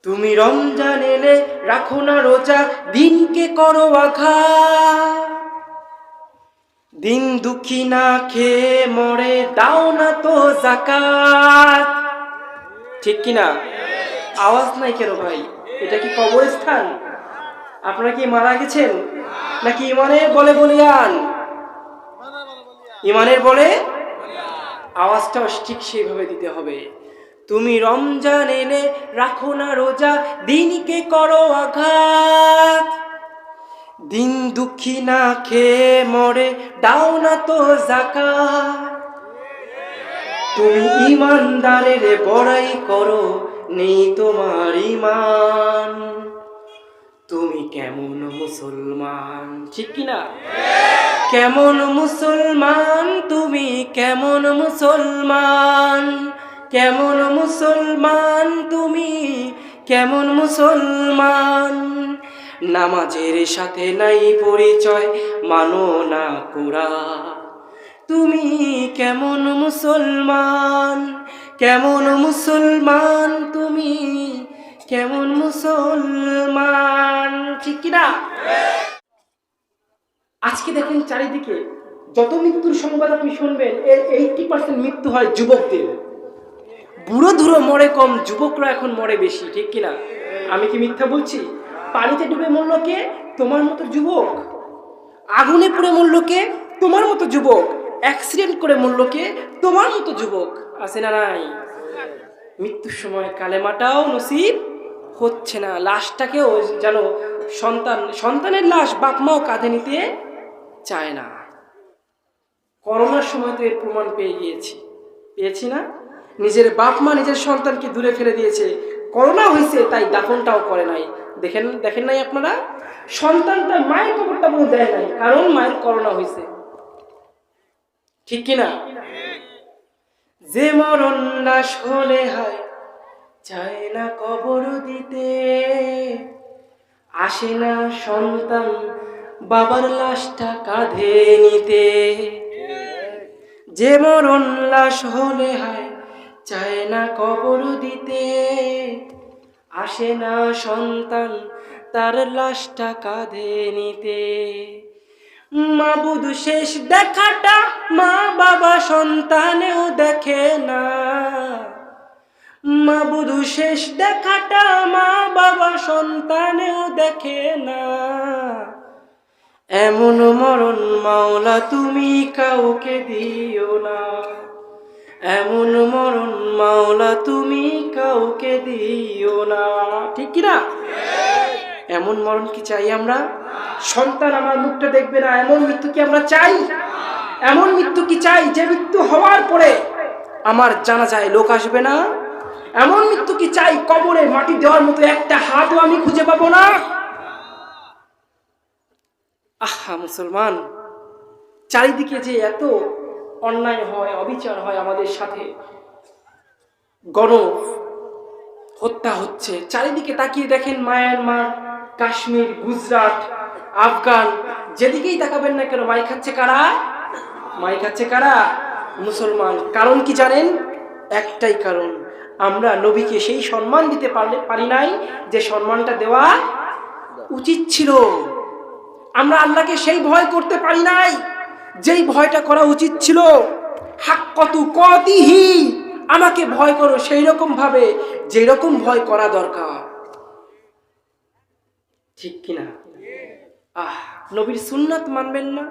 তুমি রমজান এলে রাখো না রোজা, দিনকে করো আঘাত। দিন দুঃখী না খেয়ে মরে, দাও না তো যাকাত। ঠিক কিনা? আওয়াজ নাই কেন ভাই? এটা কি কবরস্থান? আপনারা কি মারা গেছেন নাকি ইমানের বলে বলিয়ান? ইমানের বলে আওয়াজটাও ঠিক সেইভাবে দিতে হবে। তুমি রমজান এলে রাখো না রোজা, দিনকে করো আঘাত। দিন দুঃখী না খেয়ে মরে, দাও না তো যাকাত। তুমি ইমানদারের বড়াই করো, নেই তোমার ইমান। তুমি কেমন মুসলমান? ঠিক কিনা? কেমন মুসলমান তুমি, কেমন মুসলমান? কেমন মুসলমান তুমি, কেমন মুসলমান? নামাজের সাথে নাই পরিচয়, মানো না কুরআন। তুমি কেমন মুসলমান? কেমন মুসলমান তুমি, কেমন মুসলমান? ঠিক কিনা? আজকে দেখেন চারিদিকে যত মৃত্যুর সংবাদ আপনি শুনবেন, এর 80% মৃত্যু হয় যুবকদের। বুড়ো ধুরো মরে কম, যুবকরা এখন মরে বেশি। ঠিক কিনা? আমি কি মিথ্যা বলছি? পানিতে ডুবে মরল কে? তোমার মতো যুবক। আগুনে পুড়ে মরল কে? তোমার মতো যুবক। অ্যাক্সিডেন্ট করে মরল কে? তোমার মতো যুবক। আছে না নাই? মৃত্যুর সময় কালেমাটাও নসিব হচ্ছে না। লাশটাকেও যেন সন্তানের লাশ বাপ মাও কাঁধে নিতে চায় না। করোনার সময় তো এর প্রমাণ পেয়েছি না? নিজের বাপ মা নিজের সন্তানকে দূরে ফেলে দিয়েছে। করোনা হয়েছে তাই দাফনটাও করে নাই। দেখেন নাই আপনারা? সন্তানটা মায়ের কবরটা বলে দেয় নাই, কারণ মায়ের করোনা হয়েছে। ঠিক কিনা? যে মরণ লাশ হলে হয়, চায় না কবর দিতে, আসে না সন্তান বাবার লাশটা কাঁধে নিতে। যে মরণ লাশ হলে হয়, চায় না কবর দিতে, আসে না সন্তান তার লাশটা কাঁধে নিতে। মাবুদ শেষ দেখাটা মা বাবা সন্তানেও দেখে না। মাবুদ শেষ দেখাটা মা বাবা সন্তানেও দেখে না। এমন মরণ মাওলা তুমি কাউকে দিও না। এমন মরণ মাওলা তুমি কাউকে দিও না। ঠিক কিনা? এমন মরণ কি চাই আমরা? সন্তান আমার মুখটা দেখবে না, এমন মৃত্যু কি আমরা চাই? এমন মৃত্যু কি চাই যে মৃত্যু হওয়ার পরে আমার জানাজায় লোক আসবে না? এমন মৃত্যু কি চাই কবরে মাটি দেওয়ার মতো একটা হাতও আমি খুঁজে পাবো না? আহা মুসলমান, চারিদিকে যে এত অন্যায় হয়, অবিচার হয় আমাদের সাথে, গণ হত্যা হচ্ছে, চারিদিকে তাকিয়ে দেখেন মায়ানমার, কাশ্মীর, গুজরাট, আফগান, যেদিকেই তাকাবেন না কেন মাই খাচ্ছে কারা? মাই খাচ্ছে কারা? মুসলমান। কারণ কি জানেন? একটাই কারণ, আমরা নবীকে সেই সম্মান দিতে পারি নাই যে সম্মানটা দেওয়া উচিত ছিল। আমরা আল্লাহকে সেই ভয় করতে পারি নাই যেই ভয়টা করা উচিত ছিল। হাক্কাতু কাতিহি, আমাকে ভয় করো সেই রকম ভাবে যেই রকম ভয় করা দরকার। ঠিক কিনা? নবীর সুন্নাত মানবেন না,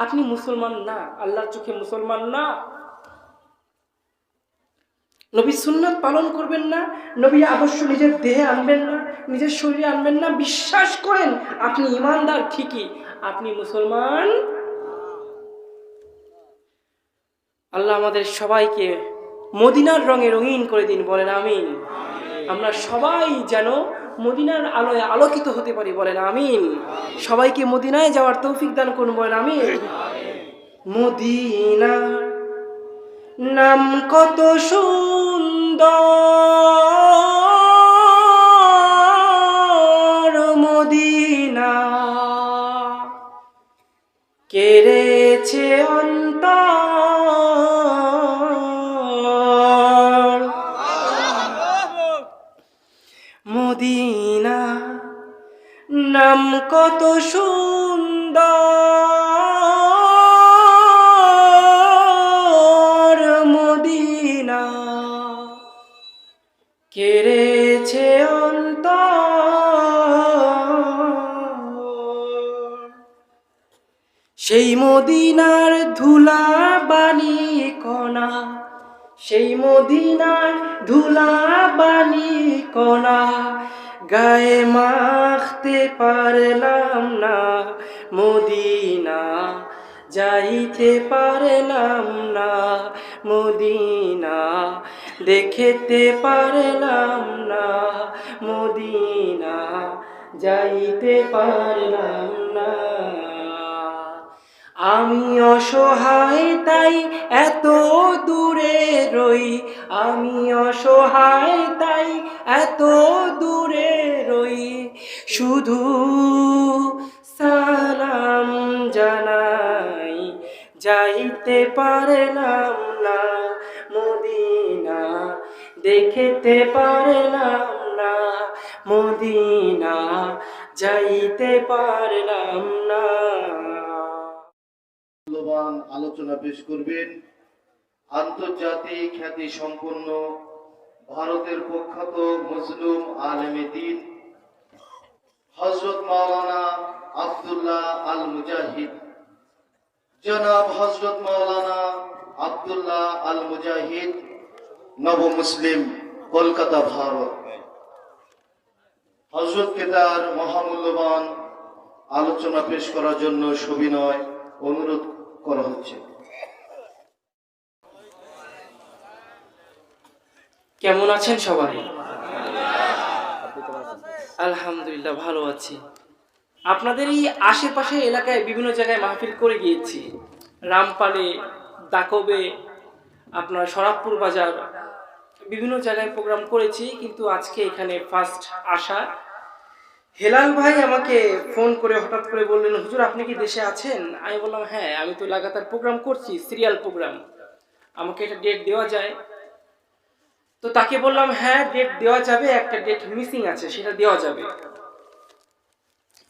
আপনি মুসলমান না, আল্লাহর চোখে মুসলমান না। নবীর সুন্নাত পালন করবেন না, নবীর আদর্শ নিজের দেহে আনবেন না, নিজের শরীরে আনবেন না, বিশ্বাস করেন আপনি ইমানদার ঠিকই, আপনি মুসলমান। আল্লাহ আমাদের সবাইকে মদিনার রঙে রঙিন করে দিন, বলেন আমিন। আমরা সবাই যেন মদিনার আলোয় আলোকিত হতে পারি, বলেন আমিন। সবাইকে মদিনায় যাওয়ার তৌফিক দান করুন, বলেন আমিন। মদিনার নাম কত সুন্দর, মদিনা কেড়েছে অন্তর। মদিনা নাম কত সুন্দর, মদিনা কেড়েছে অন্তর। সেই মদিনার ধুলা বালি কণা, সেই মদিনার ধুলা বালি কণা গায়ে মাখতে পারলাম না, মদিনা যাইতে পারলাম না, মদিনা দেখতে পারলাম না, মদিনা যাইতে পারলাম না। আমি অসহায় তাই এত দূরে রই, আমি অসহায় তাই এত দূরে রই, শুধু সালাম জানাই যাইতে পারলাম না, মদিনা দেখতে পারলাম না, মদিনা যাইতে পারলাম না। মূল্যবান আলোচনা পেশ করবেন আন্তর্জাতিক খ্যাতি সম্পন্ন ভারতের প্রখ্যাত মুসলিম আলেমে দ্বীন হযরত মাওলানা আব্দুল্লাহ আল মুজাহিদ। জনাব হযরত মাওলানা আব্দুল্লাহ আল মুজাহিদ, নব মুসলিম, কলকাতা, ভারত। হযরতকে তার মহামূল্যবান আলোচনা পেশ করার জন্য সবিনয় অনুরোধ করা হচ্ছে। কেমন আছেন সবাই? আলহামদুলিল্লাহ ভালো আছি। আপনাদের এই আশেপাশে এলাকায় বিভিন্ন জায়গায় মাহফিল করে গিয়েছি, রামপালে, দাকবে, আপনার শরাবপুর বাজার, বিভিন্ন জায়গায় প্রোগ্রাম করেছি, কিন্তু আজকে এখানে ফার্স্ট আসা। হেলাল ভাই আমাকে ফোন করে হঠাৎ করে বললেন, হুজুর আপনি কি দেশে আছেন? আমি বললাম হ্যাঁ, আমি তো লাগাতার প্রোগ্রাম করছি, সিরিয়াল প্রোগ্রাম, আমাকে একটা ডেট দেওয়া যায়? তো তাকে বললাম হ্যাঁ ডেট দেওয়া যাবে, একটা ডেট মিসিং আছে, সেটা দেওয়া যাবে।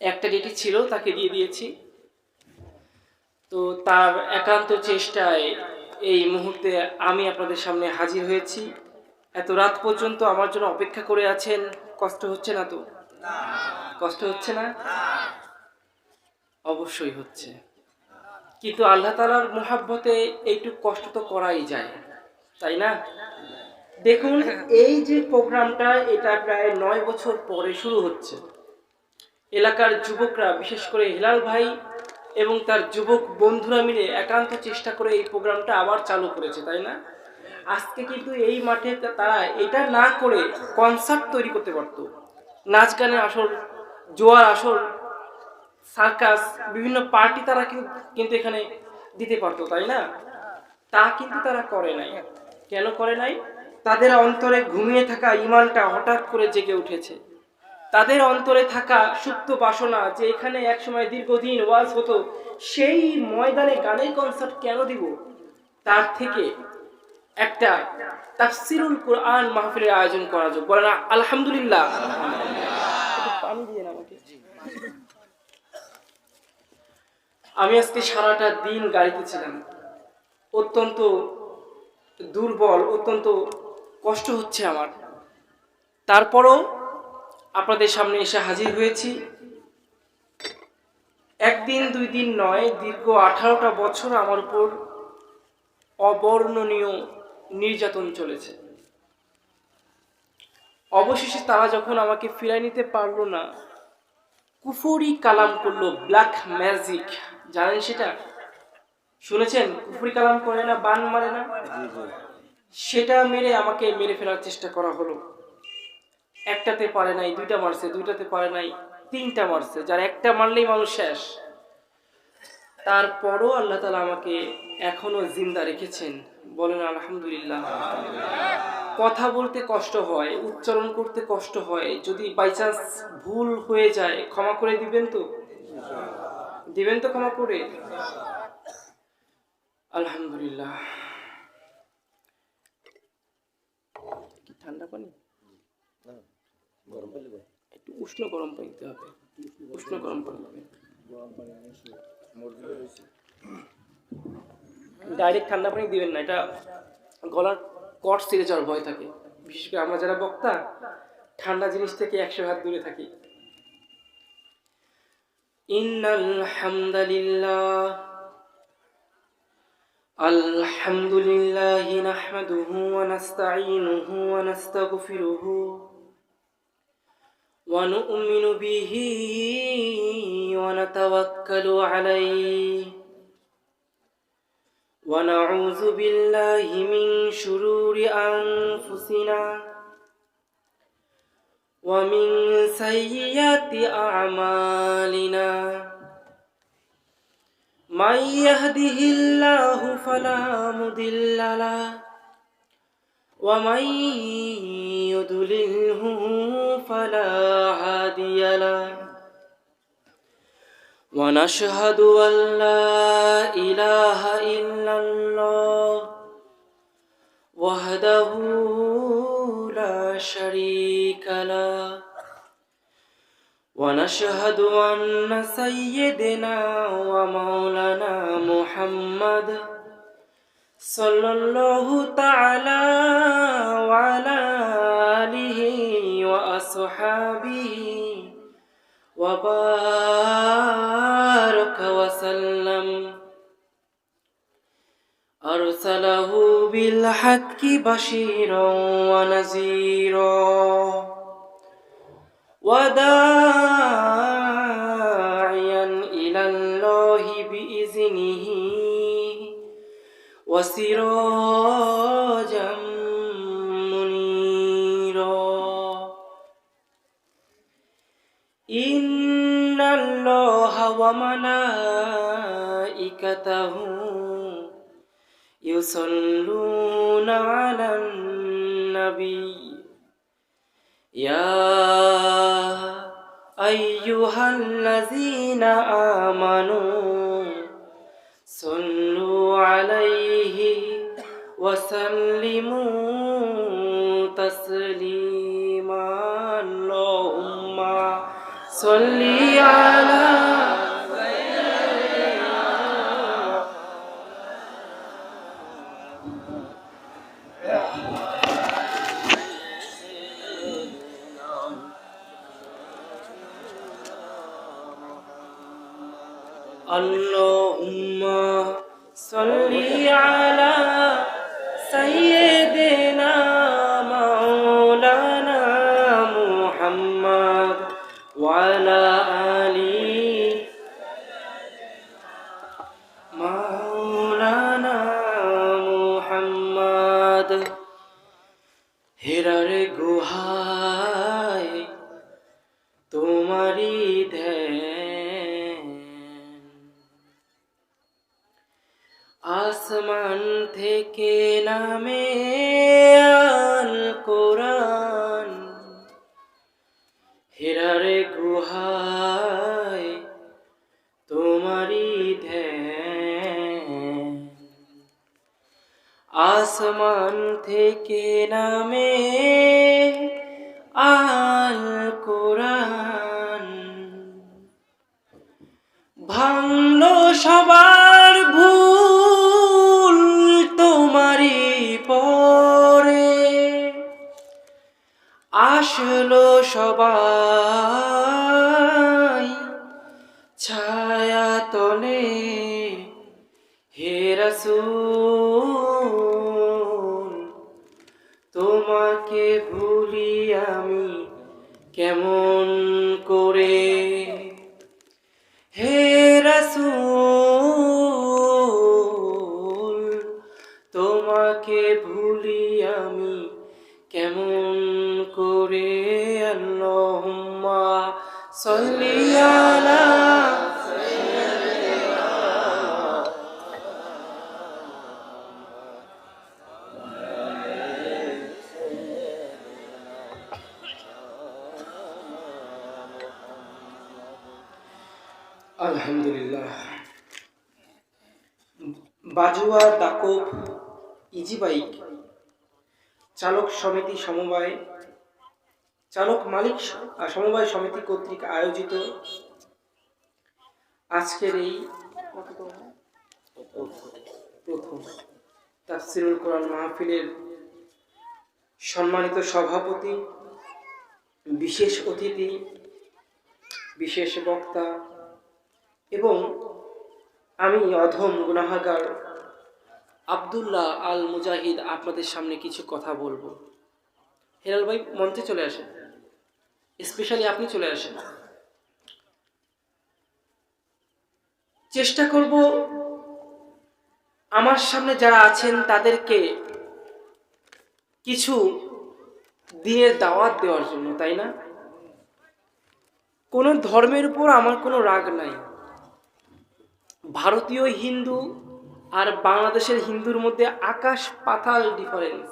একটা ডেটই ছিল, তাকে দিয়ে দিয়েছি। তো তার একান্ত চেষ্টায় এই মুহূর্তে আমি আপনাদের সামনে হাজির হয়েছি। এত রাত পর্যন্ত আমার জন্য অপেক্ষা করে আছেন, কষ্ট হচ্ছে না তো? কষ্ট হচ্ছে না? অবশ্যই হচ্ছে, কিন্তু আল্লাহ তাআলার মুহাব্বতে এইটুকু কষ্ট তো করাই যায়, তাই না? দেখুন এই যে প্রোগ্রামটা, এটা প্রায় 9 বছর পরে শুরু হচ্ছে। এলাকার যুবকরা, বিশেষ করে হেলাল ভাই এবং তার যুবক বন্ধুরা মিলে একান্ত চেষ্টা করে এই প্রোগ্রামটা আবার চালু করেছে, তাই না? আজকে কিন্তু এই মাঠে তারা এটা না করে কনসার্ট তৈরি করতে পারতো, নাচ গানের আসর, জোয়ার আসর, সার্কাস, বিভিন্ন পার্টি তারা কিন্তু এখানে দিতে পারতো, তাই না? তা কিন্তু তারা করে নাই। কেন করে নাই? তাদের অন্তরে ঘুমিয়ে থাকা ঈমানটা হঠাৎ করে জেগে উঠেছে। তাদের অন্তরে থাকা সুপ্ত বাসনা যে এখানে একসময় দীর্ঘদিন ওয়াজ হতো, সেই ময়দানে গানের কনসার্ট কেন দিব? তার থেকে একটা তাফসিরুল কোরআন মাহফিলের আয়োজন করা যাক। বলেন আলহামদুলিল্লাহ। পানি দিয়ে আমাকে। আমি আজকে সারাটা দিন গাড়িতে ছিলাম, অত্যন্ত দুর্বল, অত্যন্ত কষ্ট হচ্ছে আমার। তারপরও আপনাদের সামনে এসে হাজির হয়েছি। একদিন দুই দিন নয়, দীর্ঘ 18টা বছর আমার উপর অবর্ণনীয় নির্যাতন চলেছে। অবশেষে তারা যখন আমাকে ফিরাই নিতে পারলো না, কুফরি কালাম করলো, ব্ল্যাক ম্যাজিক, জানেন সেটা? শুনেছেন? কুফরি কালাম করে না, বান মারে না, সেটা মেরে আমাকে মেরে ফেলার চেষ্টা করা হলো। একটাতে পারে নাই, দুইটা মারছে, দুইটাতে পারে নাই, তিনটা মারছে, যার একটা মারলেই মানুষ শেষ। তারপরও আল্লাহ তাআলা আমাকে এখনো জিন্দা রেখেছেন। বলেন আলহামদুলিল্লাহ। কথা বলতে কষ্ট হয়, উচ্চারণ করতে কষ্ট হয়, যদি বাই চান্স ভুল হয়ে যায় ক্ষমা করে দিবেন তো? দিবেন তো ক্ষমা করে? আলহামদুলিল্লাহ। কি ঠান্ডা পানি? গরম। একটু উষ্ণ গরম পানি দিতে হবে, উষ্ণ গরম পানি হবে। ডাইরেক্ট ঠান্ডা পানি দিবেন না, এটা গলার কট ছিঁড়ে যাওয়ার ভয় থাকে। বিশেষ করে আমরা যারা বক্তা ঠান্ডা জিনিস থেকে 100 হাত দূরে থাকি। ইন্নাল হামদালিল্লাহ আলহামদুলিল্লাহি নাহমাদুহু ওয়া নাস্তাঈনুহু ওয়া নাস্তাগফিরুহু ওয়া নু'মিনু বিহি ওয়া নাতাওয়াক্কালু আলাইহি ওয়া নাউযু বিল্লাহি মিন শুরুরি আনফুসিনা ওয়া মিন সাইয়্যাতি আ'মালিনা মান ইয়াহদিহিল্লাহু ফালা মুদিল্লা লাহু ওয়া মান ইউদ্লিলহু ফালা হাদিয়া লাহু ওয়া নাশহাদু আল লা ইলাহা ইল্লাল্লাহ ওয়াহদাহু লা শারীকা লাহু ওয়া নাশহাদু আন্না সাইয়্যিদানা ওয়া মাওলানা মুহাম্মাদ সাল্লাল্লাহু তাআলা ওয়া আলা আলিহি ওয়া আসহাবিহি ওয়া বারাকা ওয়া সাল্লাম আরসালাহু বিল হাক্কি বাশীরান ওয়া নাযীরা وداعيا إلى الله بإذنه وسراجا منيرا إن الله وملائكته يصلون على النبي يا أيها الذين آمنوا صلوا عليه وسلموا تسليما اللهم صل على اللهم صل على سيدنا مولانا محمد وعلى آله مولانا محمد হেরার গুহায় তোমারি ধ্যান আসমান থেকে নামে আল কোরআন হেরার গুহায় তোমারি ধ্যান আসমান থেকে নামে আল কোরআন ভাঙলো সবার ভুল তোমারি পরে আসলো সবাই ছায়া তলে হে রাসূল তোমাকে ভুলি আমি কেমন করে হে রাসূল তোমাকে ভুলি আমি কেমন করে আল্লাহুম্মা সাল্লি আলা আলহামদুলিল্লাহ। বাজুয়া দাকব ইজি বাইক চালক সমিতি সমবায় চালক মালিক সমবায় সমিতি কর্তৃক আয়োজিত আজকের এই প্রথম তাফসিরুল কোরআন মাহফিলের সম্মানিত সভাপতি, বিশেষ অতিথি, বিশেষ বক্তা এবং আমি অধম গুনাহগার আব্দুল্লাহ আল মুজাহিদ আপনাদের সামনে কিছু কথা বলবো। হেলাল ভাই মঞ্চে চলে আসেন, স্পেশালি আপনি চলে আসেন। চেষ্টা করব আমার সামনে যারা আছেন তাদেরকে কিছু দিনের দাওয়াত দেওয়ার জন্য, তাই না? কোনো ধর্মের উপর আমার কোনো রাগ নাই। ভারতীয় হিন্দু আর বাংলাদেশের হিন্দুর মধ্যে আকাশ পাতাল ডিফারেন্স।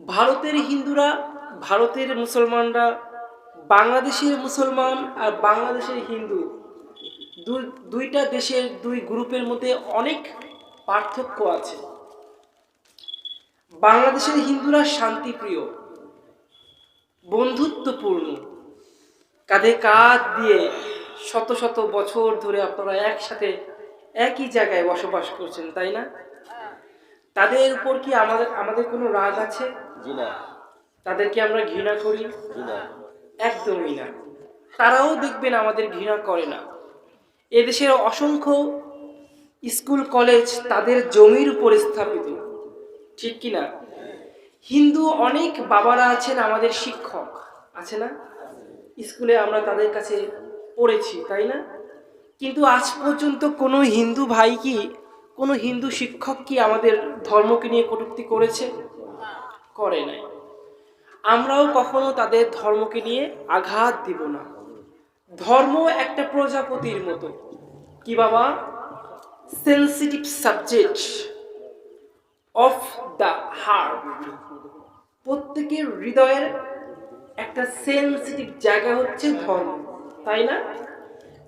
ভারতের হিন্দুরা, ভারতের মুসলমানরা, বাংলাদেশের মুসলমান আর বাংলাদেশের হিন্দু, দুইটা দেশের দুই গ্রুপের মধ্যে অনেক পার্থক্য আছে। বাংলাদেশের হিন্দুরা শান্তিপ্রিয়, বন্ধুত্বপূর্ণ, কাঁধে কাঁধ দিয়ে শত শত বছর ধরে আপনারা একসাথে একই জায়গায় বসবাস করছেন, তাই না? তাদের উপর কি আমাদের কোনো রাগ আছে? তাদেরকে আমরা ঘৃণা করি? একদমই না। তারাও দেখবেন আমাদের ঘৃণা করে না। এদেশের অসংখ্য স্কুল কলেজ তাদের জমির উপর স্থাপিত, ঠিক কিনা? হিন্দু অনেক বাবারা আছেন আমাদের শিক্ষক, আছে না? স্কুলে আমরা তাদের কাছে পড়েছি, তাই না? কিন্তু আজ পর্যন্ত কোনো হিন্দু ভাই কি, কোনো হিন্দু শিক্ষক কি আমাদের ধর্মকে নিয়ে কটূক্তি করেছে? করে নাই। আমরাও কখনো তাদের ধর্মকে নিয়ে আঘাত দিব না। ধর্ম একটা প্রজাপতির মতো। কি বাবা? Sensitive subject of the heart. প্রত্যেকের হৃদয়ের একটা সেন্সিটিভ জায়গা হচ্ছে ধর্ম, তাই না?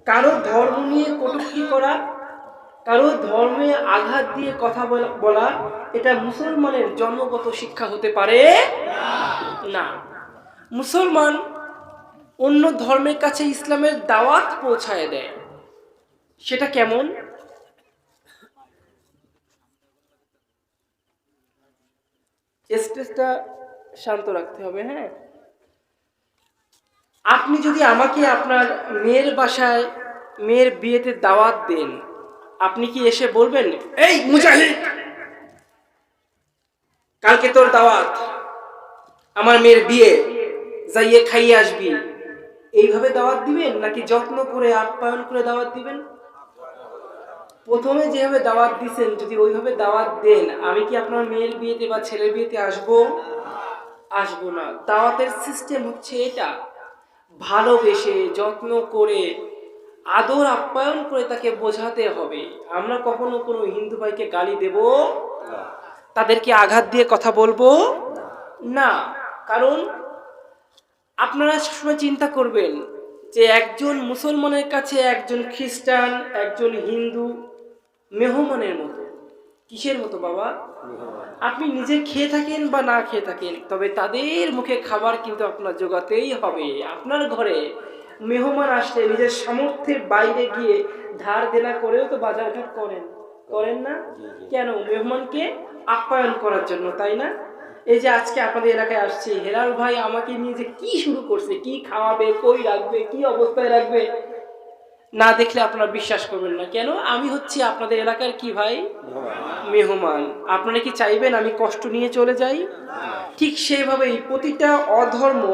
কারো ধর্ম নিয়ে কটূক্তি করা, কারো ধর্মে আঘাত দিয়ে কথা বলা, এটা মুসলমানের জন্মগত শিক্ষা হতে পারে না। মুসলমান অন্য ধর্মের কাছে ইসলামের দাওয়াত পৌঁছায় দেয়। সেটা কেমন? স্টেজটা শান্ত রাখতে হবে, হ্যাঁ? আপনি যদি আমাকে আপনার মেয়ের বাসায় মেয়ের বিয়েতে দাওয়াত দেন, আপনি কি এসে বলবেন, এই মুজাহিদ, কালকে তোর দাওয়াত, আমার মেয়ের বিয়ে, যাইয়ে খাইয়ে আসবি, এইভাবে দাওয়াত দিবেন? নাকি যত্ন করে আপ্যায়ন করে দাওয়াত দিবেন? প্রথমে যেভাবে দাওয়াত দিছেন যদি ওইভাবে দাওয়াত দেন, আমি কি আপনার মেয়ের বিয়েতে বা ছেলের বিয়েতে আসবো? আসবো না। দাওয়াতের সিস্টেম হচ্ছে এটা। ভালোবেসে, যত্ন করে, আদর আপ্যায়ন করে তাকে বোঝাতে হবে। আমরা কখনো কোনো হিন্দু ভাইকে গালি দেব, তাদেরকে আঘাত দিয়ে কথা বলবো না। কারণ আপনারা সবসময় চিন্তা করবেন যে একজন মুসলমানের কাছে একজন খ্রিস্টান, একজন হিন্দু মেহমানের মতো। কিসের মতো বাবা? আপনি নিজে খেয়ে থাকেন বা না খেয়ে থাকেন, তবে তাদের মুখে খাবার কিন্তু আপনার জোগাতেই হবে। আপনার ঘরে মেহমান আসলে নিজের সামর্থ্যের বাইরে গিয়ে ধার দেনা করেও তো বাজারঘাট করেন না? কেন? মেহমানকে আপ্যায়ন করার জন্য, তাই না? এই যে আজকে আপনাদের এলাকায় আসছি, হেলাল ভাই আমাকে নিয়ে যে কি শুরু করছে, কি খাওয়াবে, কই রাখবে, কি অবস্থায় রাখবে, না দেখলে আপনারা বিশ্বাস করবেন না। কেন? আমি হচ্ছি আপনাদের এলাকার কি ভাই? মেহমান। আপনারা কি চাইবেন আমি কষ্ট নিয়ে চলে যাই? ঠিক সেভাবেই প্রতিটা অধর্ম,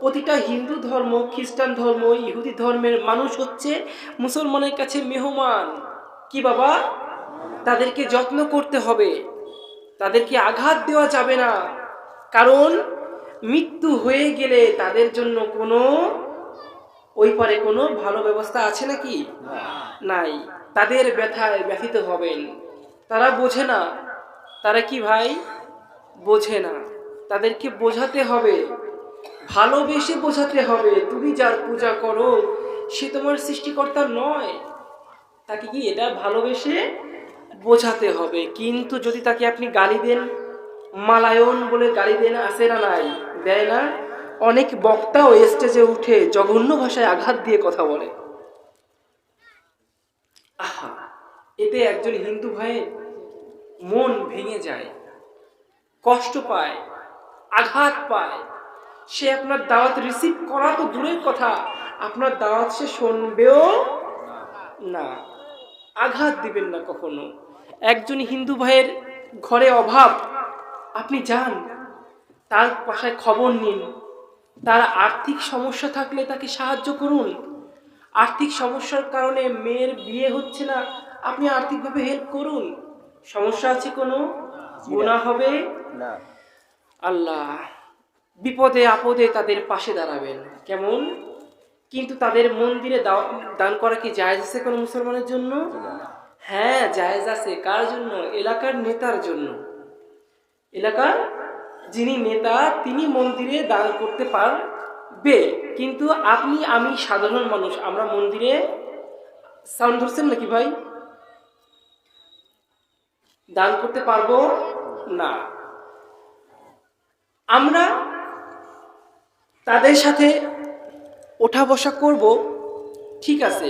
প্রতিটা হিন্দু ধর্ম, খ্রিস্টান ধর্ম, ইহুদি ধর্মের মানুষ হচ্ছে মুসলমানের কাছে মেহমান। কি বাবা? তাদেরকে যত্ন করতে হবে, তাদেরকে আঘাত দেওয়া যাবে না। কারণ মৃত্যু হয়ে গেলে তাদের জন্য কোনো ওই পারে কোনো ভালো ব্যবস্থা আছে নাকি? নাই। তাদের ব্যথায় ব্যথিত হবেন। তারা বোঝে না। তারা কি ভাই? বোঝে না। তাদেরকে বোঝাতে হবে, ভালোবেসে বোঝাতে হবে। তুমি যার পূজা করো সে তোমার সৃষ্টিকর্তা নয়। তাকে কি এটা ভালোবেসে বোঝাতে হবে। কিন্তু যদি তাকে আপনি গালি দেন, মালায়ন বলে গালি দেয় না, আসে না নাই, দেয় না? অনেক বক্তাও স্টেজে উঠে জঘন্য ভাষায় আঘাত দিয়ে কথা বলে। আহা, এতে একজন হিন্দু ভাইয়ের মন ভেঙে যায়, কষ্ট পায়, আঘাত পায়। সে আপনার দাওয়াত রিসিভ করা তো দূরের কথা, আপনার দাওয়াত সে শুনবেও না। আঘাত দিবেন না কখনো। একজন হিন্দু ভাইয়ের ঘরে অভাব, আপনি যান, তার বাসায় খবর নিন, তার আর্থিক সমস্যা থাকলে তাকে সাহায্য করুন। আর্থিক সমস্যার কারণে মেয়ের বিয়ে হচ্ছে না, আপনি আর্থিকভাবে হেল্প করুন। সমস্যা আছে কোনো, গুনাহ হবে না। আল্লাহ বিপদে আপদে তাদের পাশে দাঁড়াবেন। কেমন? কিন্তু তাদের মন্দিরে দান করা কি জায়েজ আছে কোনো মুসলমানের জন্য? হ্যাঁ, জায়েজ আছে। কার জন্য? এলাকার নেতার জন্য। এলাকার যিনি নেতা তিনি মন্দিরে দান করতে পারবে, কিন্তু আপনি আমি সাধারণ মানুষ আমরা মন্দিরে, সাউন্ড ধরছেন নাকি ভাই, দান করতে পারবো না। আমরা তাদের সাথে ওঠা বসা করব, ঠিক আছে,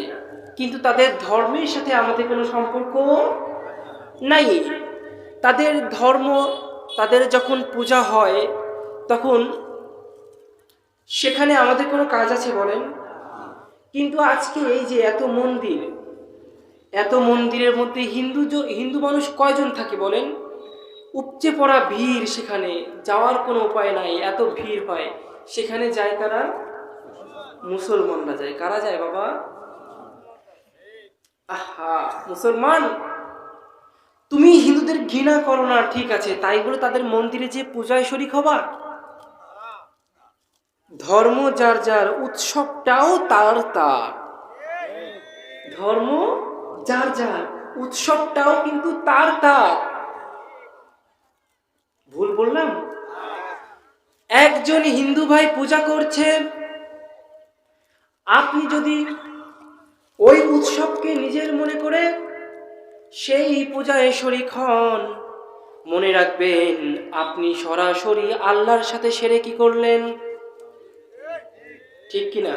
কিন্তু তাদের ধর্মের সাথে আমাদের কোনো সম্পর্ক নাই। তাদের ধর্ম, তাদের যখন পূজা হয় তখন সেখানে আমাদের কোনো কাজ আছে বলেন? কিন্তু আজকে এই যে এত মন্দির, এত মন্দিরের মধ্যে হিন্দু মানুষ কয়জন থাকে বলেন? উপচে পড়া ভিড়, সেখানে যাওয়ার কোনো উপায় নাই, এত ভিড় হয়। সেখানে যায় কারা? মুসলমানরা যায়। কারা যায় বাবা? আহা, মুসলমান, তুমি হিন্দুদের ঘৃণা করো না, ঠিক আছে, তাই বলে তাদের মন্দিরে যে পূজায় শরীক হবা? ধর্ম যার যার, উৎসবটাও তার তার। ধর্ম যার যার, উৎসবটাও কিন্তু তার তার। ভুল বললাম? একজন হিন্দু ভাই পূজা করছে, আপনি যদি ওই উৎসবকে নিজের মনে করে সেই পূজায় শরীক হন, মনে রাখবেন আপনি সরাসরি আল্লাহর সাথে শিরকি করলেন। ঠিক কিনা?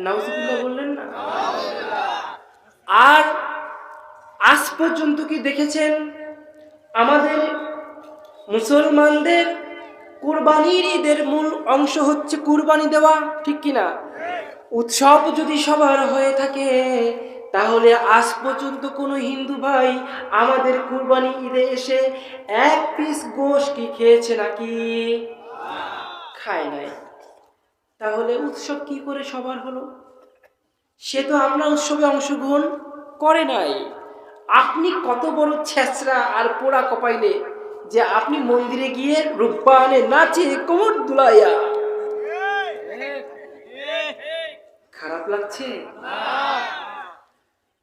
নাউজুবিল্লাহ বললেন না? আর আজ পর্যন্ত কি দেখেছেন আমাদের মুসলমানদের কুরবানির ঈদের মূল অংশ হচ্ছে কুরবানি দেওয়া, ঠিক কিনা? উৎসব যদি সবার হয়ে থাকে তাহলে আজ পর্যন্ত কোনো হিন্দু ভাই আমাদের কুরবানি ঈদে এসে এক পিস গোশ কি খেয়েছে নাকি? খায় নাই। তাহলে উৎসব কি করে সবার হলো? সে তো আপনার উৎসবে অংশগ্রহণ করে নাই। আপনি কত বড় ছেঁচড়া আর পোড়া কপাইলে যে আপনি মন্দিরে গিয়ে রূপবানে নাচে কোমর দুলাইয়া, খারাপ লাগছে?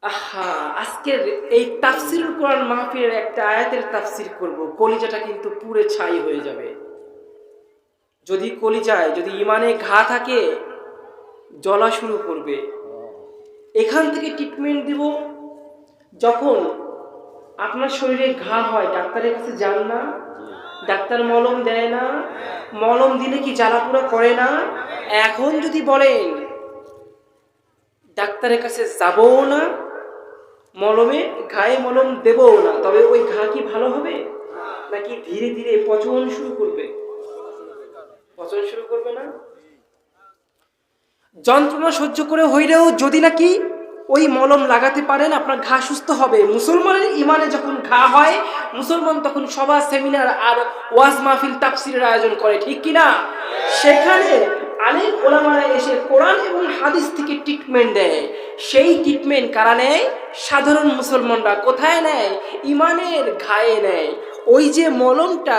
আহা, আজকের এই তাফসিরুল কোরআন মাহফিলের একটা আয়াতের তাফসির করব, কলিজাটা কিন্তু পুরে ছাই হয়ে যাবে। যদি কলিজায় যদি ইমানে ঘা থাকে, জ্বলা শুরু করবে। এখান থেকে ট্রিটমেন্ট দিব। যখন আপনার শরীরে ঘা হয় ডাক্তারের কাছে যান না? ডাক্তার মলম দেয় না? মলম দিলে কি জ্বালা পোড়া করে না? এখন যদি বলেন ডাক্তারের কাছে যাবও না, মলমে ঘায়ে মলম দেবও না, তবে ওই ঘা কি ভালো হবে? নাকি ধীরে ধীরে পচন শুরু করবে? পচন শুরু করবে না? যন্ত্রণা সহ্য করে হইলেও যদি নাকি ওই মলম লাগাতে পারেন, আপনার ঘা সুস্থ হবে। মুসলমানের ইমানে যখন ঘা হয়, মুসলমান তখন সভা, সেমিনার আর ওয়াজ মাহফিল, তাফসিরের আয়োজন করে, ঠিক কিনা? সেখানে আলেম ওলামারা এসে কোরআন এবং হাদিস থেকে ট্রিটমেন্ট দেয়। সেই ট্রিটমেন্ট কারা নেয়? সাধারণ মুসলমানরা। কোথায় নেয়? ইমানের ঘায়ে নেয়। ওই যে মলমটা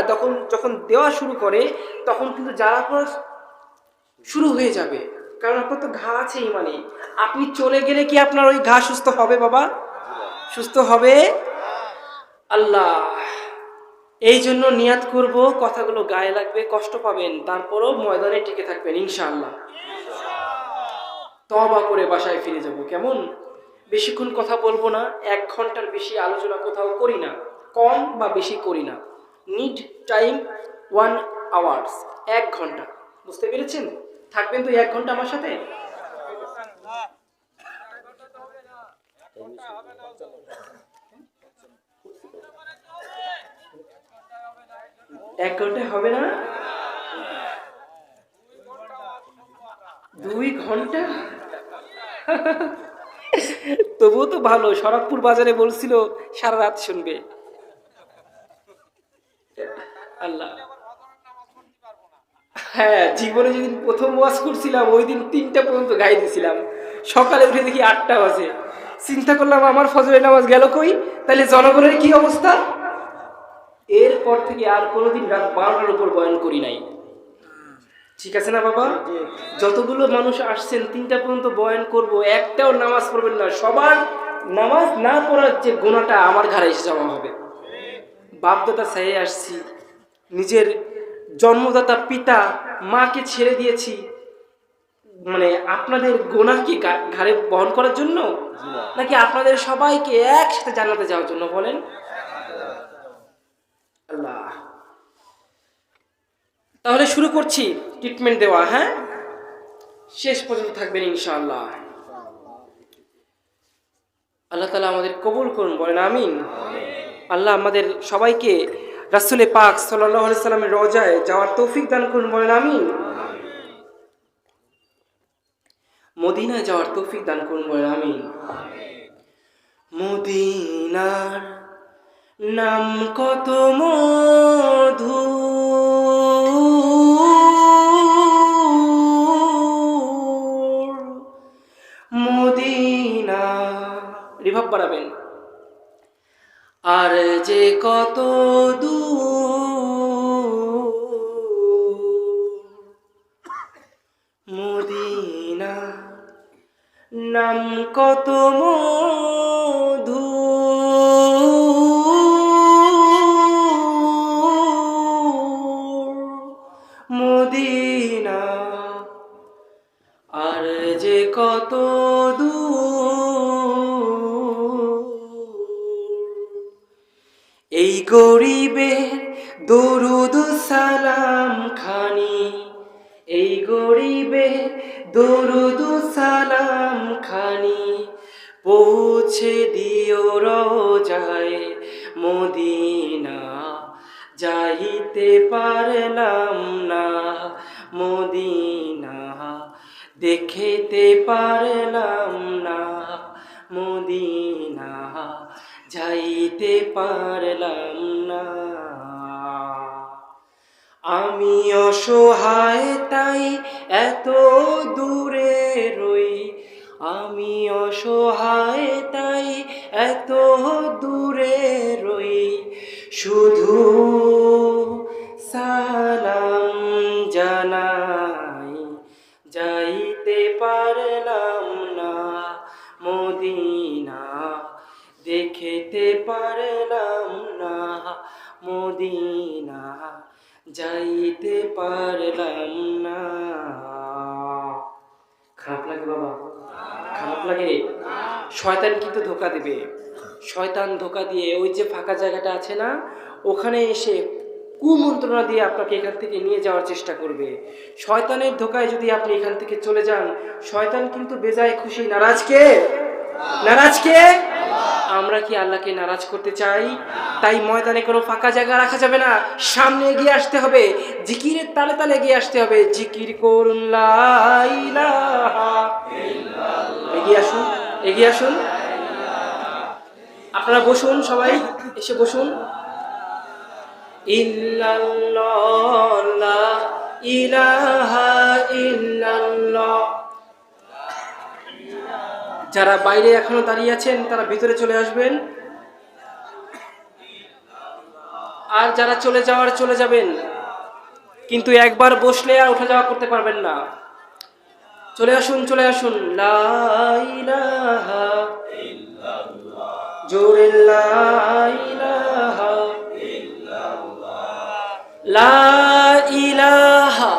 যখন দেওয়া শুরু করে তখন কিন্তু জ্বালা পোড়া শুরু হয়ে যাবে, কারণ আপনার তো ঘা আছে ইমানে। আপনি চলে গেলে কি আপনার ওই ঘা সুস্থ হবে বাবা? সুস্থ হবে? আল্লাহ, এই জন্য নিয়াত করব, কথাগুলো গায়ে লাগবে, কষ্ট পাবেন, তারপরও ময়দানে টিকে থাকবেন ইনশাআল্লাহ। তওবা করে বাসায় ফিরে যাব। কেমন? বেশিক্ষণ কথা বলবো না, 1 ঘন্টার বেশি আলোচনা কোথাও করি না, কম বা বেশি করি না। নিড টাইম 1 আওয়ার্স, 1 ঘন্টা। বুঝতে পেরেছেন? থাকবেন তো 1 ঘন্টা আমার সাথে? এক ঘন্টা হবে না? 2 ঘন্টা? তবুও তো ভালো, শরৎপুর বাজারে বলছিল সারা রাত শুনবে। আল্লাহ, হ্যাঁ, জীবনে যেদিন প্রথম ওয়াজ করছিলাম ওই দিন 3টা পর্যন্ত গাই দিছিলাম, সকালে উঠে দেখি 8টা বাজে। চিন্তা করলাম আমার ফজরের নামাজ গেল কই, তাহলে জনগণের কি অবস্থা? এরপর থেকে আর কোনোদিন রাত 12টার উপর বয়ান করি নাই। ঠিক আছে না বাবা? যতগুলো মানুষ আসছেন 3টা পর্যন্ত বয়ান করব, একটাও নামাজ পড়বেন না। সবার নামাজ না পড়ার যে গুনাহটা আমার ঘাড়ে এসে জমা হবে। বাপদাদা চাইয়ে আসছি, নিজের জন্মদাতা পিতা মাকে ছেড়ে দিয়েছি, মানে আপনাদের গুনাহ কি ঘাড়ে বহন করার জন্য, নাকি আপনাদের সবাইকে একসাথে জান্নাতে যাওয়ার জন্য? বলেন। আল্লাহ, তাহলে শুরু করছি ট্রিটমেন্ট দেওয়া। হ্যাঁ, শেষ পর্যন্ত থাকবেন ইনশাআল্লাহ। আল্লাহ তাআলা আমাদের কবুল করুন, বলেন আমিন। আল্লাহ আমাদের সবাইকে রাসূলে পাক সাল্লাল্লাহু আলাইহি সাল্লামের রওজায় যাওয়ার তৌফিক দান করুন, বলেন আমিন। মদিনায় যাওয়ার তৌফিক দান করুন, বলেন আমিন। মদিনার নাম কত মধু, মদিনা, রিভাব বাড়াবেন, আর যে কত দূর, মদিনা নাম কত মধু, মদিনা, আর যে কত দূর, এই গরিবের দরুদ সালাম খানি, এই গরিবের দরুদ সালাম খানি, পৌঁছে দিও রোজায় মদিনা, যাইতে পারলাম না মদিনা, দেখিতে পারলাম না মদিনা, যাইতে পারলাম না। আমি অসহায় তাই এত দূরে রই, আমি অসহায় তাই এত দূরে রই, শুধু সালাম জানাই, যাইতে পারলাম না মদিনা, দেখিতে পারলাম না মদিনা, যাইতে পারলাম না। খারাপ লাগে বাবা? খারাপ লাগে? শয়তান কিন্তু ধোঁকা দিবে। শয়তান ধোঁকা দিয়ে ওই যে ফাঁকা জায়গাটা আছে না, ওখানে এসে কুমন্ত্রণা দিয়ে আপনাকে এখান থেকে নিয়ে যাওয়ার চেষ্টা করবে। শয়তানের ধোঁকায় যদি আপনি এখান থেকে চলে যান, শয়তান কিন্তু বেজায় খুশি। নারাজ কে? নারাজ কে? আমরা কি আল্লাহকে নারাজ করতে চাই? তাই ময়দানে কোনো ফাঁকা জায়গা রাখা যাবে না, সামনে এগিয়ে আসতে হবে, জিকিরের তালে তালে এগিয়ে আসতে হবে। জিকির করুন লা ইলাহা ইল্লাল্লাহ। এগিয়ে আসুন, এগিয়ে আসুন। আপনারা বসুন, সবাই এসে বসুন। ইল্লাল্লাহ লা ইলাহা ইল্লাল্লাহ। যারা বাইরে এখনো দাঁড়িয়ে আছেন তারা ভিতরে চলে আসবেন, আর যারা চলে যাওয়ার চলে যাবেন, কিন্তু একবার বসলে আর উঠা যাওয়া করতে পারবেন না। চলে আসুন, চলে আসুন। লা ইলাহা ইল্লাল্লাহ, জোরে লা ইলাহা ইল্লাল্লাহ, লা ইলাহা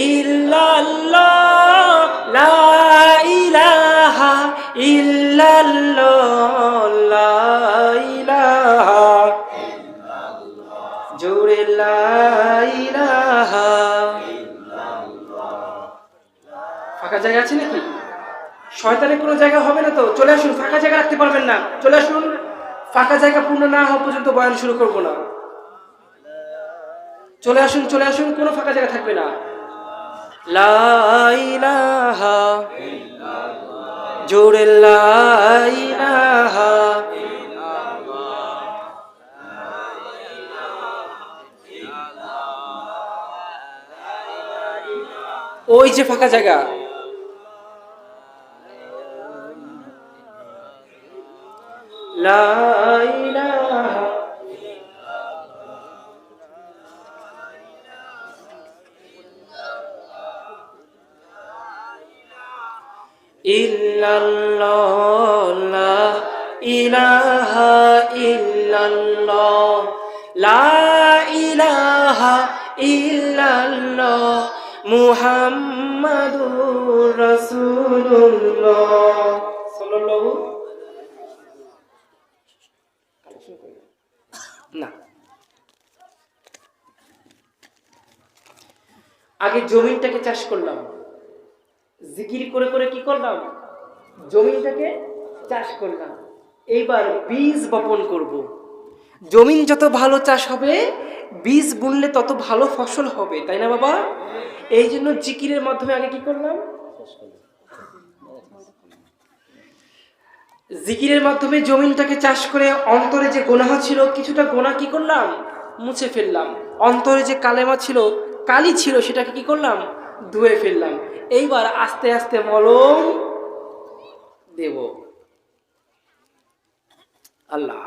ইল্লাল্লাহ, লা ইলাহা ইল্লাল্লাহ, লা ইলাহা ইল্লাল্লাহ, জোরে ফাঁকা জায়গা আছে নাকি? শয়তানের কোনো জায়গা হবে না তো? চলে আসুন, ফাঁকা জায়গা রাখতে পারবেন না, চলে আসুন। ফাঁকা জায়গা পূর্ণ না হওয়া পর্যন্ত বয়ান শুরু করব না। চলে আসুন, চলে আসুন, কোনো ফাঁকা জায়গা থাকবে না। লা ইলাহা, জোরে লা ইলাহা, ওই যে ফাঁকা জায়গা, লা ইলাহা ইল্লাল্লাহ, লা ইলাহা ইল্লাল্লাহ, লা ইলাহা ইল্লাল্লাহ, মুহাম্মাদুর রাসূলুল্লাহ সাল্লাল্লাহু না। আগে জমিনটাকে চাষ করলাম, জিকির করে করে কি করলাম? জমিনটাকে চাষ করলাম। এইবার বীজ বপন করব। জমিন যত ভালো চাষ হবে, বীজ বুনলে তত ভালো ফসল হবে, তাই না বাবা? এই জন্য জিকিরের মাধ্যমে আগে কি করলাম? জিকিরের মাধ্যমে জমিনটাকে চাষ করে অন্তরে যে গোনাহ ছিল, কিছুটা গোনাহ কি করলাম? মুছে ফেললাম। অন্তরে যে কালেমা ছিল, কালি ছিল, সেটাকে কি করলাম? ধুয়ে ফেললাম। এইবার আস্তে আস্তে মলম দেব। আল্লাহ,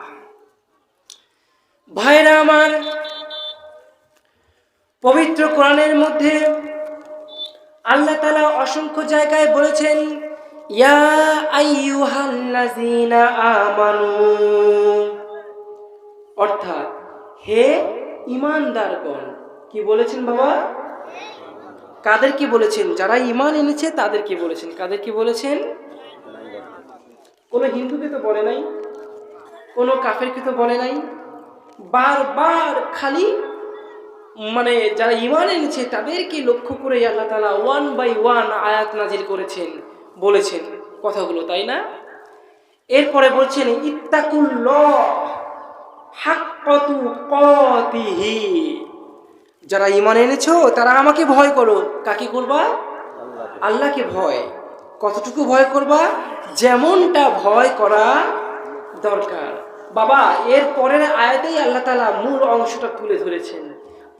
ভাইরা আমার, পবিত্র কোরআনের মধ্যে আল্লাহ তাআলা অসংখ্য জায়গায় বলেছেন, ইয়া আইয়ুহাল্লাযীনা আমানু, অর্থাৎ হে ঈমানদারগণ। কি বলেছেন বাবা? কাদেরকে বলেছেন? যারা ঈমান এনেছে তাদেরকে বলেছেন। কাদেরকে বলেছেন? কোনো হিন্দুকে তো বলে নাই, কোনো কাফেরকে তো বলে নাই। বারবার খালি মানে যারা ঈমান এনেছে তাদেরকে লক্ষ্য করে আল্লাহ তাআলা 1 বাই 1 আয়াত নাজিল করেছেন, বলেছেন কথাগুলো, তাই না? এরপরে বলছেন ইত্তাকুল্লাহ হাক্কা তুকাতিহি, যারা ঈমান এনেছো তারা আমাকে ভয় করো। কাকে করবা? আল্লাহকে ভয়। কতটুকু ভয় করবা? যেমনটা ভয় করা দরকার। বাবা, এর পরের আয়াতেই আল্লাহ তাআলা মূল অংশটা তুলে ধরেছেন।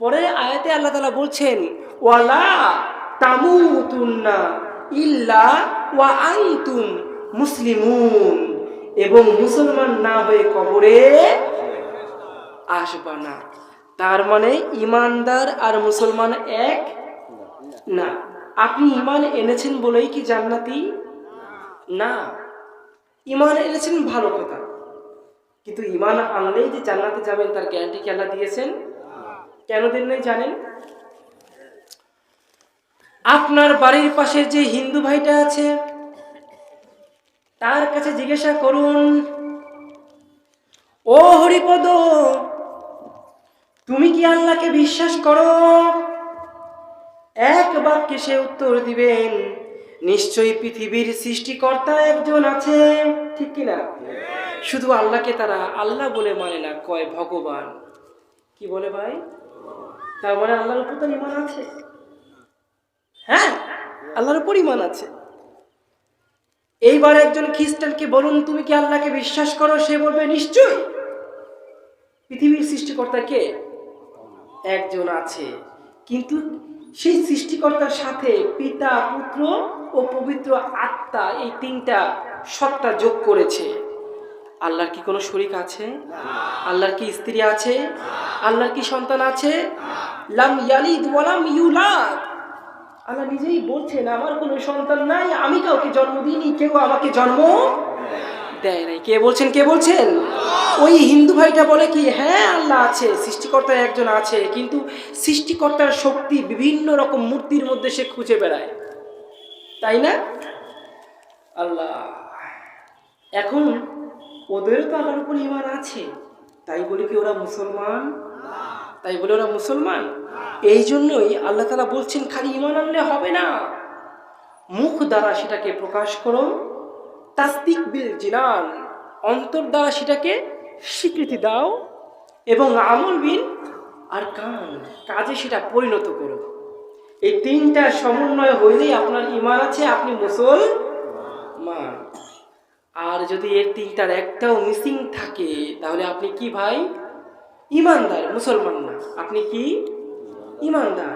পরের আয়াতে আল্লাহ তাআলা বলছেন, ওয়ালা তামুতুন্না ইল্লা ওয়া আনতুম মুসলিমুন, এবং মুসলমান না হয়ে কবরে আসবা না। তার মানে ঈমানদার আর মুসলমান এক না। আপনি ঈমান এনেছেন বলেই কি জান্নাতি? না। ঈমান এনেছেন ভালো কথা, কিন্তু ঈমান আনলেই যে জান্নাতে যাবেন তার গ্যারান্টি কি আল্লাহ দিয়েছেন? কেন দেন নাই জানেন? আপনার বাড়ির পাশে যে হিন্দু ভাইটা আছে তার কাছে জিজ্ঞাসা করুন, ও হরিপদ, তুমি কি আল্লাহকে বিশ্বাস করো? এক বাক্যে সে উত্তর দিবেন, নিশ্চয়ই পৃথিবীর সৃষ্টিকর্তা একজন আছে। ঠিক কিনা? শুধু আল্লাহকে তারা আল্লাহ বলে মানে না, কয় ভগবান। কি বলে ভাই? তার মানে আল্লাহর উপর তার ঈমান আছে। হ্যাঁ, আল্লাহর উপর ঈমান আছে। এইবার একজন খ্রিস্টানকে বলুন, তুমি কি আল্লাহকে বিশ্বাস করো? সে বলবে নিশ্চয়ই পৃথিবীর সৃষ্টিকর্তা কে? একজন আছে, কিন্তু সেই সৃষ্টিকর্তার সাথে পিতা, পুত্র ও পবিত্র আত্মা, এই তিনটা সত্তা যোগ করেছে। আল্লাহর কি কোনো শরীক আছে? আল্লাহর কি স্ত্রী আছে? আল্লাহর কি সন্তান আছে? লাম ইয়ালিদ ওয়া লাম ইউলাদ। আল্লাহ নিজেই বলছেন, আমার কোনো সন্তান নাই, আমি কাউকে জন্ম দিইনি, কেউ আমাকে জন্ম দেয় নাই। কে বলছেন? কে বলছেন? ওই হিন্দু ভাইটা বলে কি, হ্যাঁ আল্লাহ আছে, সৃষ্টিকর্তা একজন আছে, কিন্তু সৃষ্টিকর্তার শক্তি বিভিন্ন রকম মূর্তির মধ্যে সে খুঁজে বেড়ায়, তাই না? আল্লাহ, এখন ওদের তো আল্লাহর উপর ঈমান আছে, তাই বলে কি ওরা মুসলমান? তাই বলে ওরা মুসলমান? এই জন্যই আল্লাহ তাআলা বলছেন, খালি ঈমান আনলে হবে না, মুখ দ্বারা সেটাকে প্রকাশ করো, তাসদিক বিল জিনান, অন্তর দ্বারা সেটাকে স্বীকৃতি দাও, এবং আমল বিল আর কাজে সেটা পরিণত করো। এই তিনটা সমন্বয় হইলেই আপনার ঈমান আছে, আপনি মুসলমান। আর যদি এর তিনটার একটাও মিসিং থাকে তাহলে আপনি কি ভাই? ঈমানদার, মুসলমান না। আপনি কি? ঈমানদার।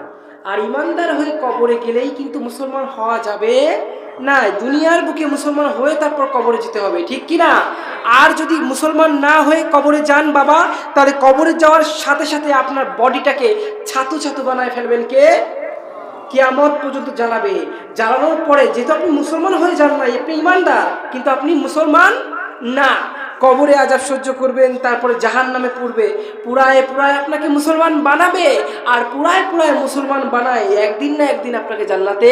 আর ঈমানদার হয়ে কবরে গেলেই কিন্তু মুসলমান হওয়া যাবে না। দুনিয়ার বুকে মুসলমান হয়ে তারপর কবরে যেতে হবে, ঠিক কি না? আর যদি মুসলমান না হয়ে কবরে যান বাবা, তাহলে কবরে যাওয়ার সাথে সাথে আপনার বডিটাকে ছাতু ছাতু বানায় ফেলবেন কে? কিয়ামত পর্যন্ত জ্বালাবে। জ্বালানোর পরে যেহেতু আপনি মুসলমান হয়ে যান না, আপনি ঈমানদার, কিন্তু আপনি মুসলমান না, কবরে আযাব সহ্য করবেন, তারপরে জাহান্নামে পড়বে। পুরায় পুরায় আপনাকে মুসলমান বানাবে, আর পুরায় পুরায় মুসলমান বানায় একদিন না একদিন আপনাকে জান্নাতে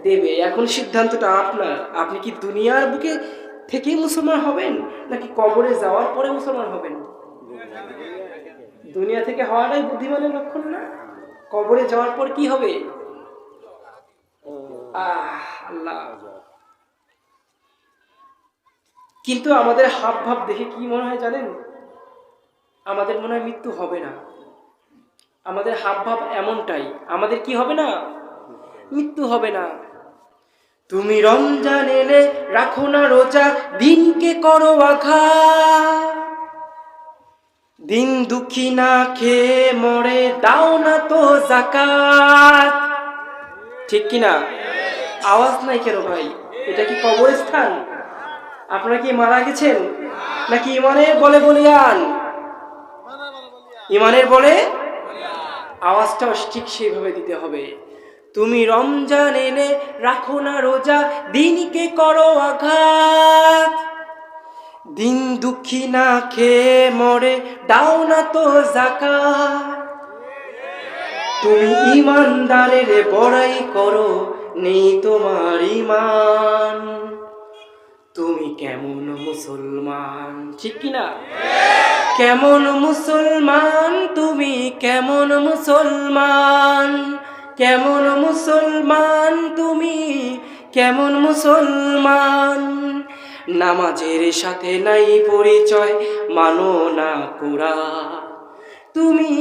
দেবে। এখন সিদ্ধান্তটা আপনার। আপনি কি দুনিয়ার বুকে থেকেই মুসলমান হবেন, নাকি কবরে যাওয়ার পরে মুসলমান হবেন? দুনিয়া থেকে হওয়াটাই বুদ্ধিমানের লক্ষণ না? কবরে যাওয়ার পর কি হবে? আল্লাহ। কিন্তু আমাদের হাব ভাব দেখে কি মনে হয় জানেন? আমাদের মনে হয় মৃত্যু হবে না। আমাদের হাব ভাব এমনটাই, আমাদের কি হবে না? মৃত্যু হবে না। তুমি রমজান এলে রাখো না রোজা, দিনকে করো আঘাত, দিন দুঃখী না খেয়ে মরে, দাও না তো যাকাত। ঠিক কিনা? আওয়াজ নাই কেন ভাই? এটা কি কবরস্থান? আপনারা কি মারা গেছেন, নাকি ইমানের বলে বলিয়ান? ইমানের বলে আওয়াজটা ঠিক সেইভাবে দিতে হবে। তুমি রমজান এলে রাখো না রোজা, দিনকে করো আঘাত, দিন দুঃখী না খেয়ে মরে, দাও না তো যাকাত। তুমি ঈমানদারের বড়াই করো, নেই তোমার ঈমান, তুমি কেমন মুসলমান? ঠিক কিনা? কেমন মুসলমান তুমি, কেমন মুসলমান, কেমন মুসলমান তুমি, কেমন মুসলমান। নামাজের সাথে নাই পরিচয়, মানো না কুরআন, তুমি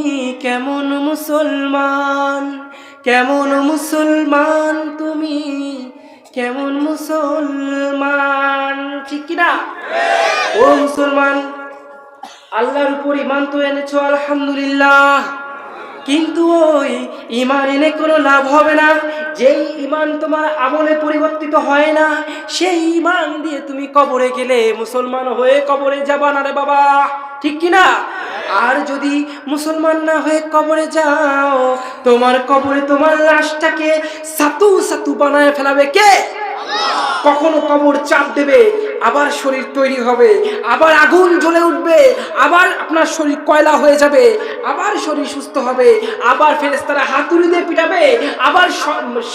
কেমন মুসলমান, কেমন মুসলমান তুমি, কেমন মুসলমান? ঠিক কিনা? ও মুসলমান, আল্লাহর উপর ঈমান তো এনেছো, আলহামদুলিল্লাহ, কিন্তু ওই ঈমান এনে কোনো লাভ হবে না। যেই ঈমান তোমার আমলে পরিবর্তিত হয় না, সেই ঈমান দিয়ে তুমি কবরে গেলে মুসলমান হয়ে কবরে যাবা না রে বাবা, ঠিক কিনা? আর যদি মুসলমান না হয়ে কবরে যাও, তোমার কবরে তোমার লাশটাকে সাতু সাতু বানায় ফেলাবে কে? কখনো কবর চাপ দেবে, আবার শরীর তৈরি হবে, আবার আগুন জ্বলে উঠবে, আবার আপনার শরীর কয়লা হয়ে যাবে, আবার শরীর সুস্থ হবে, আবার ফেরেশতারা হাতুড়ি দিয়ে পিটাবে, আবার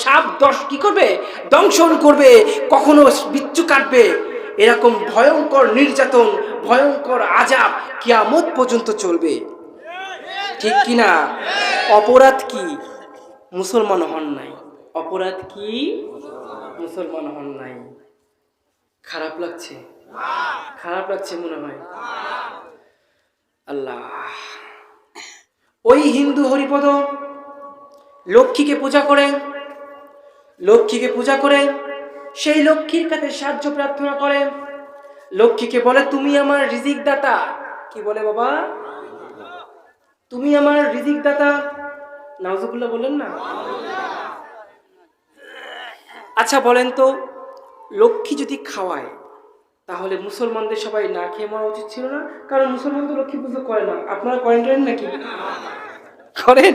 সাপ কি করবে? দংশন করবে, কখনো বিচ্ছু কাটবে। এরকম ভয়ঙ্কর নির্যাতন, ভয়ঙ্কর আযাব কিয়ামত পর্যন্ত চলবে, ঠিক কিনা? অপরাধ কি? মুসলমান হন নাই। অপরাধ কি? মুসলমান হন নাই। খারাপ লাগছে? খারাপ লাগছে মনে হয়। আল্লাহ। ওই হিন্দু হরিপদ লক্ষ্মীকে পূজা করে, লক্ষ্মীকে পূজা করে, সেই লক্ষ্মীর কাছে সাহায্য প্রার্থনা করে, লক্ষ্মীকে বলে তুমি আমার রিজিক দাতা। কি বলে বাবা? তুমি আমার রিজিক দাতা। নাউজুবিল্লাহ বলেন না? আচ্ছা বলেন তো, লক্ষ্মী যদি খাওয়ায় তাহলে মুসলমানদের সবাই না খেয়ে মরা উচিত ছিল না? কারণ মুসলমান তো লক্ষ্মী পুজো করে না। আপনারা করেন নাকি? করেন?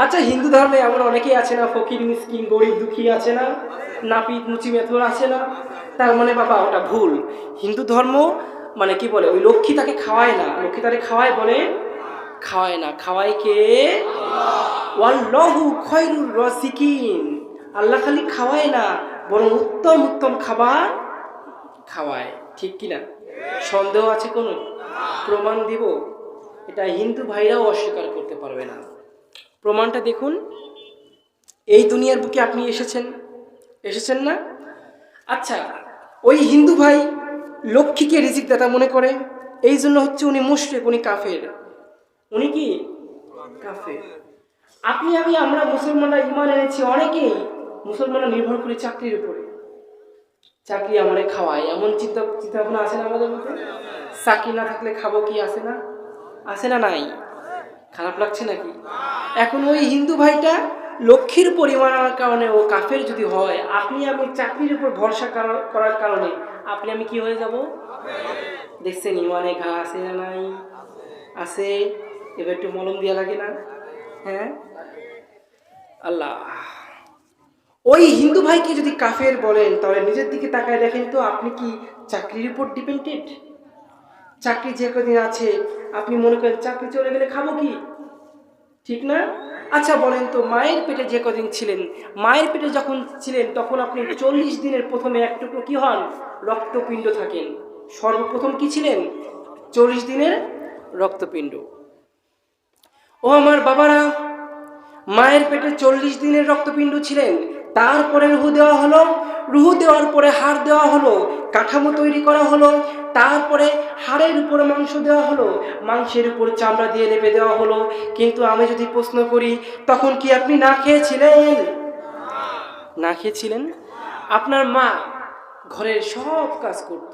আচ্ছা, হিন্দু ধর্মে এমন অনেকেই আছে না, ফকির মিসকিন গরিব দুঃখী আছে না, নাপিত মুচি মেথর আছে না? তার মানে বাবা ওটা ভুল। হিন্দু ধর্ম মানে কি বলে, ওই লক্ষ্মী তাকে খাওয়ায় না। লক্ষ্মী তাকে খাওয়ায় বলে? খাওয়ায় না। খাওয়ায় কে? ওয়াল্লাহু খায়রুর রাযিকিন। আল্লাহ খালি খাওয়ায় না, বরং উত্তম উত্তম খাবার খাওয়ায়, ঠিক কিনা? সন্দেহ আছে কোনো? প্রমাণ দিব? এটা হিন্দু ভাইরাও অস্বীকার করতে পারবে না। প্রমাণটা দেখুন। এই দুনিয়ার বুকে আপনি এসেছেন, এসেছেন না? আচ্ছা, ওই হিন্দু ভাই লক্ষ্মীকে রিজিক দাতা মনে করে, এই জন্য হচ্ছে উনি মুশরিক, উনি কাফের। উনি কি কাফের? আপনি আমি আমরা মুসলমানরা ঈমান এনেছি, অনেকেই মুসলমানরা নির্ভর করে চাকরির উপরে। চাকরি আমারে খাওয়ায়, এমন চিন্তা ভাবনা আছে না আমাদের মধ্যে? চাকরি না থাকলে খাবো কি, আছে না? আছে না নাই? খারাপ লাগছে নাকি? এখন ওই হিন্দু ভাইটা লক্ষ্মীর পরিমাণ আনার কারণে ও কাফের যদি হয়, আপনি আমি চাকরির উপর ভরসা করার কারণে আপনি আমি কি হয়ে যাব? দেখছেন ইমানে ঘা আছে না নাই? আছে। এবার একটু মলম দিয়া লাগে না? হ্যাঁ, আল্লাহ। ওই হিন্দু ভাইকে যদি কাফের বলেন, তাহলে নিজের দিকে তাকায় দেখেন তো, আপনি কি চাকরির উপর ডিপেন্ডেন্ট? চাকরি যে কদিন আছে, আপনি মনে করেন চাকরি চলে গেলে খাবো কি? ঠিক না? আচ্ছা বলেন তো, মায়ের পেটে যে কদিন ছিলেন, মায়ের পেটে যখন ছিলেন তখন আপনি 40 দিনের প্রথমে এক টুকরো কি হন? রক্তপিণ্ড থাকেন। সর্বপ্রথম কি ছিলেন? 40 দিনের রক্তপিণ্ড। ও আমার বাবারা, মায়ের পেটে 40 দিনের রক্তপিণ্ড ছিলেন, তারপরে রুহু দেওয়া হলো, রুহু দেওয়ার পরে হাড় দেওয়া হলো, কাঠামো তৈরি করা হলো, তারপরে হাড়ের উপরে মাংস দেওয়া হলো, মাংসের উপর চামড়া দিয়ে লেপে দেওয়া হলো। কিন্তু আমি যদি প্রশ্ন করি, তখন কি আপনি না খেয়েছিলেন? না খেয়েছিলেন? আপনার মা ঘরের সব কাজ করত,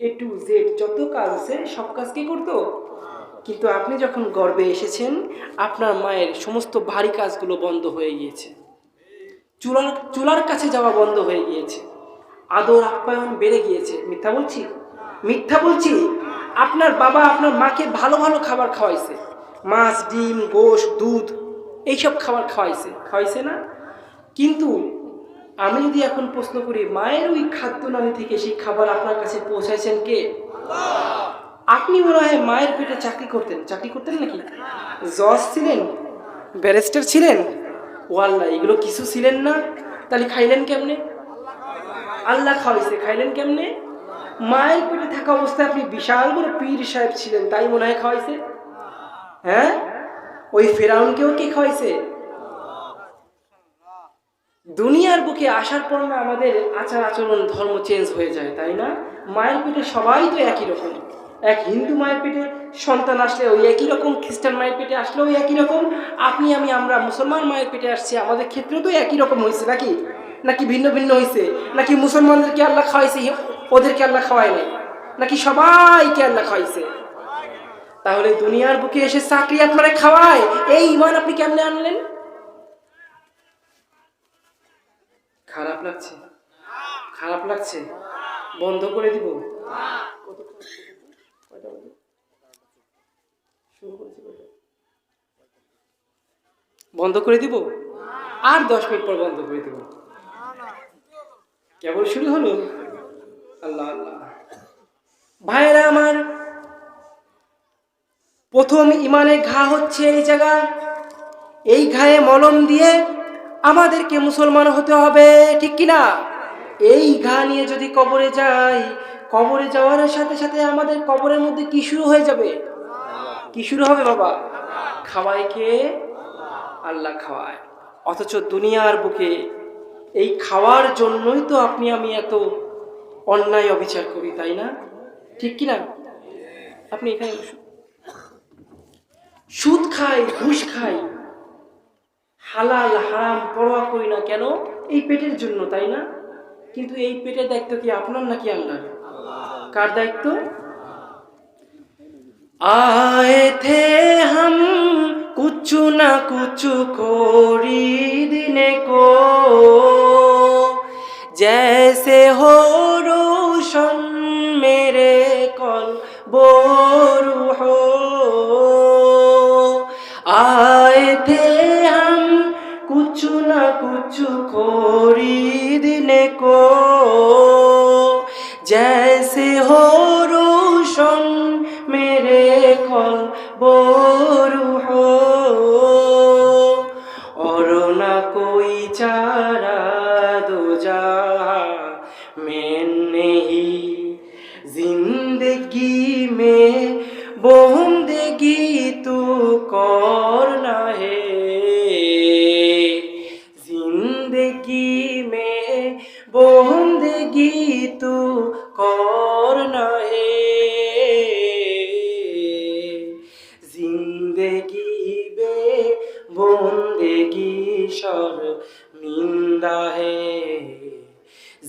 এ টু জেড যত কাজ আছে সব কাজ কি করতো? কিন্তু আপনি যখন গর্ভে এসেছেন, আপনার মায়ের সমস্ত ভারী কাজগুলো বন্ধ হয়ে গিয়েছে, চুলার কাছে যাওয়া বন্ধ হয়ে গিয়েছে, আদর আপ্যায়ন বেড়ে গিয়েছে। মিথ্যা বলছি? মিথ্যা বলছি? আপনার বাবা আপনার মাকে ভালো ভালো খাবার খাওয়াইছে, মাছ, ডিম, গোশত, দুধ, এইসব খাবার খাওয়াইছে না? কিন্তু আমি যদি এখন প্রশ্ন করি, মায়ের ওই খাদ্যনালী থেকে সেই খাবার আপনার কাছে পৌঁছাইছেন কে? আপনি মনে হয় মায়ের পেটে চাকরি করতেন নাকি? জজ ছিলেন? ব্যারিস্টার ছিলেন? ওয়াল্লাহ, এগুলো কিছু ছিলেন না। তাহলে খাইলেন কেমনে? আল্লাহ খাওয়াইছে, খাইলেন কেমনে? মায়ের পেটে থাকা অবস্থায় আপনি বিশাল বড় পীর সাহেব ছিলেন, তাই মনে হয় খাওয়াইছে? হ্যাঁ, ওই ফেরাউনকেও কে খাওয়াইছে? দুনিয়ার বুকে আসার পর না আমাদের আচার আচরণ ধর্ম চেঞ্জ হয়ে যায়, তাই না? মায়ের পেটে সবাই তো একই রকম। এক হিন্দু মায়ের পেটে সন্তান আসলে ওই একই রকম, খ্রিস্টান মায়ের পেটে আসলেও একই রকম, আপনি আমি আমরা মুসলমান মায়ের পেটে আসছি, আমাদের ক্ষেত্রেও তো একই রকম হয়েছে নাকি? নাকি ভিন্ন ভিন্ন হয়েছে? নাকি মুসলমানদেরকে আল্লাহ খাওয়াইছে, ওদেরকে আল্লাহ খাওয়ায় নাই? নাকি সবাইকে আল্লাহ খাওয়াইছে? তাহলে দুনিয়ার বুকে এসে চাকরি আপনারা খাওয়ায়, এই ঈমান আপনি কেমনে আনলেন? খারাপ লাগছে? খারাপ লাগছে? বন্ধ করে দিব? বন্ধ করে দিব? আর 10 মিনিট পর বন্ধ করে দিব। কেবল শুরু হলো। আল্লাহ আল্লাহ। ভাইরা আমার, প্রথম ইমানে ঘা হচ্ছে এই জায়গা। এই ঘায়ে মলম দিয়ে আমাদেরকে মুসলমান হতে হবে, ঠিক কিনা? এই ঘা নিয়ে যদি কবরে যাই, কবরে যাওয়ার সাথে সাথে আমাদের কবরের মধ্যে কি শুরু হয়ে যাবে? কি শুরু হবে বাবা? খাওয়ায় কে? আল্লাহ খাওয়ায়। অথচ দুনিয়ার বুকে এই খাওয়ার জন্যই তো আপনি আমি এত অন্যায় অবিচার করি, তাই না? ঠিক কিনা? আপনি এখানে সুদ খাই, ঘুষ খাই, হালাল হারাম পরোয়া করি না কেন? এই পেটের জন্য, তাই না? কিন্তু এই পেটের দায়িত্ব কি আপনার নাকি আল্লাহর? কার দায়িত্ব? आए थे हम कुछ ना कुछ खरीदने को, जैसे हो रोशन मेरे कल्बो रूहो। आए थे हम कुछ ना कुछ खरीदने को, जैसे हो रोशन मेरे कल्बो रूहो। और ना कोई चारा दो जहां में नहीं, जिंदगी में बंदगी तू करना है, जिंदगी में বন্দেগি তু করনা হে, জিন্দেগি বে বন্দেগি শর্মিন্দা হে,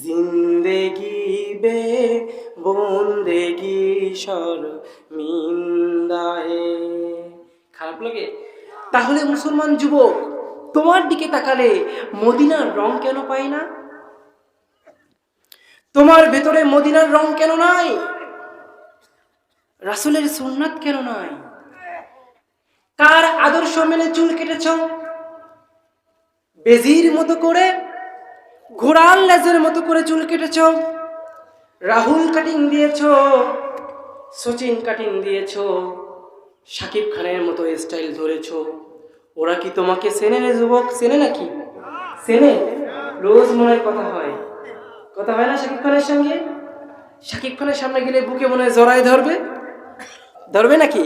জিন্দেগি বে বন্দেগি শর্মিন্দা হে। খারাপ লাগে? তাহলে মুসলমান যুবক, তোমার দিকে তাকালে মদিনার রং কেন পাই না? তোমার ভেতরে মদিনার রং কেন নাই? রাসূলের সুন্নাত কেন নাই? কার আদর্শ মেনে চুল কেটেছ? বেজির মতো করে, ঘোড়ার লেজের মতো করে চুল কেটেছ? রাহুল কাটিং দিয়েছ, সচিন কাটিং দিয়েছ, শাকিব খানের মতো স্টাইল ধরেছ? ওরা কি তোমাকে চেনে রে যুবক? চেনে নাকি? চেনে? রোজ মনে কথা হয়, কথা হয় না শাকিব খানের সঙ্গে? শাকিব খানের সামনে গেলে বুকে মনে হয় জড়াই ধরবে, ধরবে নাকি?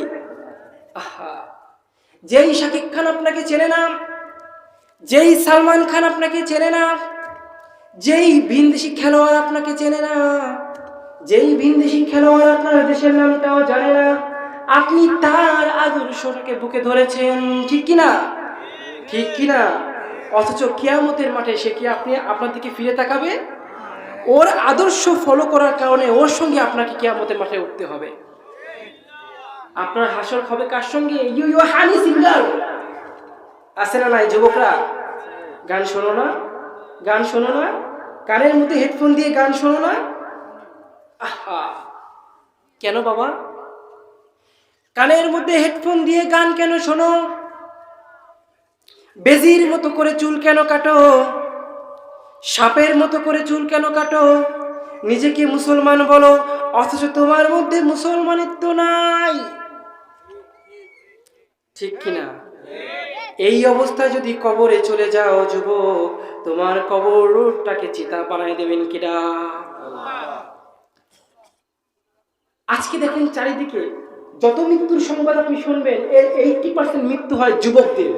আহা, যেই শাকিব খান আপনাকে চেনে না, যেই সালমান খান আপনাকে চেনে না, যেই ভিনদেশি খেলোয়াড় আপনাকে চেনে না, যেই ভিনদেশি খেলোয়াড় আপনার দেশের নামটাও জানে না, আপনি তার আদর্শটাকে বুকে ধরেছেন, ঠিক কিনা? ঠিক কিনা? অথচ কিয়ামতের মাঠে সে কি আপনার দিকে ফিরে তাকাবে? ওর আদর্শ ফলো করার কারণে ওর সঙ্গে আপনাকে কিয়ামতের মাঠে উঠতে হবে। আপনার হাসর হবে কার সঙ্গে? ইউ হানি সিঙ্গার আছে না নাই যুবকরা? গান শোনো না? গান শোনো না? কানের মধ্যে হেডফোন দিয়ে গান শোনো না? আহা, কেন বাবা? কানের মধ্যে হেডফোন দিয়ে গান কেন শোনো? বেজির মতো করে চুল কেন কাটো? সাপের মতো করে চুল কেন কাটো? নিজেকে মুসলমান বলো, অথচ তোমার মধ্যে মুসলমানিত্ব নাই, ঠিক কিনা? এই অবস্থায় যদি কবরে চলে যাও যুবক, তোমার কবরটাকে চিতা বানাই দেবেন কিডা? আজকে দেখেন চারিদিকে যত মৃত্যুর সংবাদ আপনি শুনবেন, এর 80% মৃত্যু হয় যুবকদের।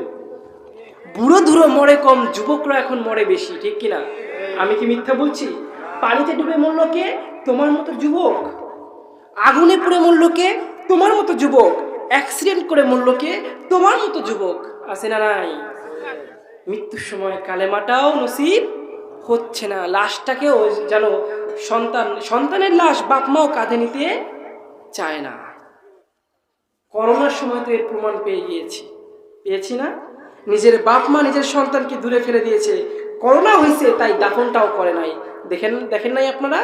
বুড়ো ধুরো মরে কম, যুবকরা এখন মরে বেশি, ঠিক কিনা? আমি কি মিথ্যা বলছি? পানিতে ডুবে মরল কে? তোমার মতো যুবক। আগুনে পুড়ে মরল কে? তোমার মতো যুবক। অ্যাক্সিডেন্ট করে মরল কে? তোমার মতো যুবক। আছে না নাই? মৃত্যুর সময় কালেমাটাও নসিব হচ্ছে না, লাশটাকেও যেন সন্তানের লাশ বাপ মাও কাঁধে নিতে চায় না। করোনার সময় তো এর প্রমাণ পেয়েছি না? নিজের বাপ মা নিজের সন্তানকে দূরে ফেলে দিয়েছে, করোনা হয়েছে তাই দাফনটাও করে নাই। দেখেন নাই আপনারা?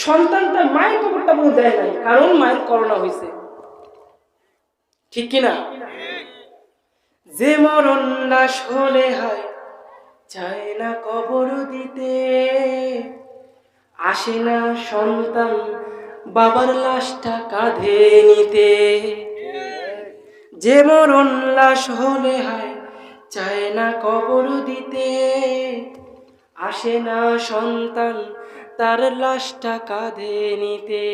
সন্তানটা মায়ের কবরটা বলে দেয় নাই, কারণ মায়ের করোনা হয়েছে, ঠিক কিনা? যে মরণ লাশ হলে হয় চায় না কবর দিতে, আসে না সন্তান বাবার লাশটা কাঁধে নিতে। যে মরণ লাশ হলে হয় চায় না কবর দিতে, আসে না সন্তান তার লাশটা কাঁধে নিতে।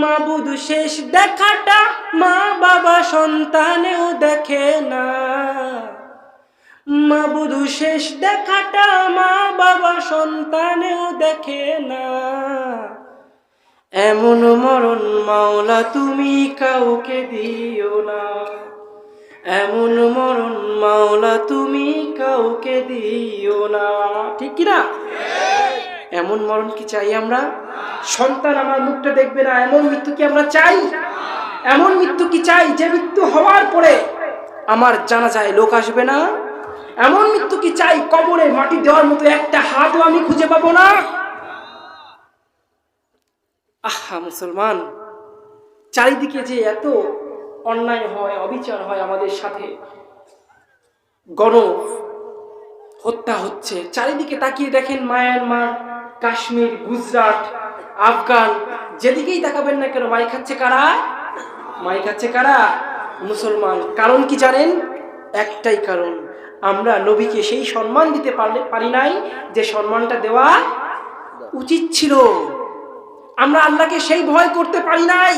মাবুদ শেষ দেখাটা মা বাবা সন্তানেও দেখে না, মাবুদ শেষ দেখাটা মা বাবা সন্তানেও দেখে না। এমন মরণ মাওলা তুমি কাউকে দিও না, এমন মরণ মাওলা তুমি কাউকে দিও না, ঠিক কিনা? এমন মরণ কি চাই আমরা? সন্তান আমার মুখটা দেখবে না, এমন মৃত্যু কি আমরা চাই? এমন মৃত্যু কি চাই যে মৃত্যু হওয়ার পরে আমার জানাজায় লোক আসবে না? এমন মৃত্যু কি চাই কবরে মাটি দেওয়ার মতো একটা হাতও আমি খুঁজে পাবো না? আহা মুসলমান, চারিদিকে যে এত অন্যায় হয়, অবিচার হয় আমাদের সাথে, গণ হত্যা হচ্ছে, চারিদিকে তাকিয়ে দেখেন মায়ানমার, কাশ্মীর, গুজরাট, আফগান, যেদিকেই তাকাবেন না কেন মাই খাচ্ছে কারা? মাই খাচ্ছে কারা? মুসলমান। কারণ কি জানেন? একটাই কারণ, আমরা নবীকে সেই সম্মান দিতে পারি নাই যে সম্মানটা দেওয়া উচিত ছিল। আমরা আল্লাহকে সেই ভয় করতে পারি নাই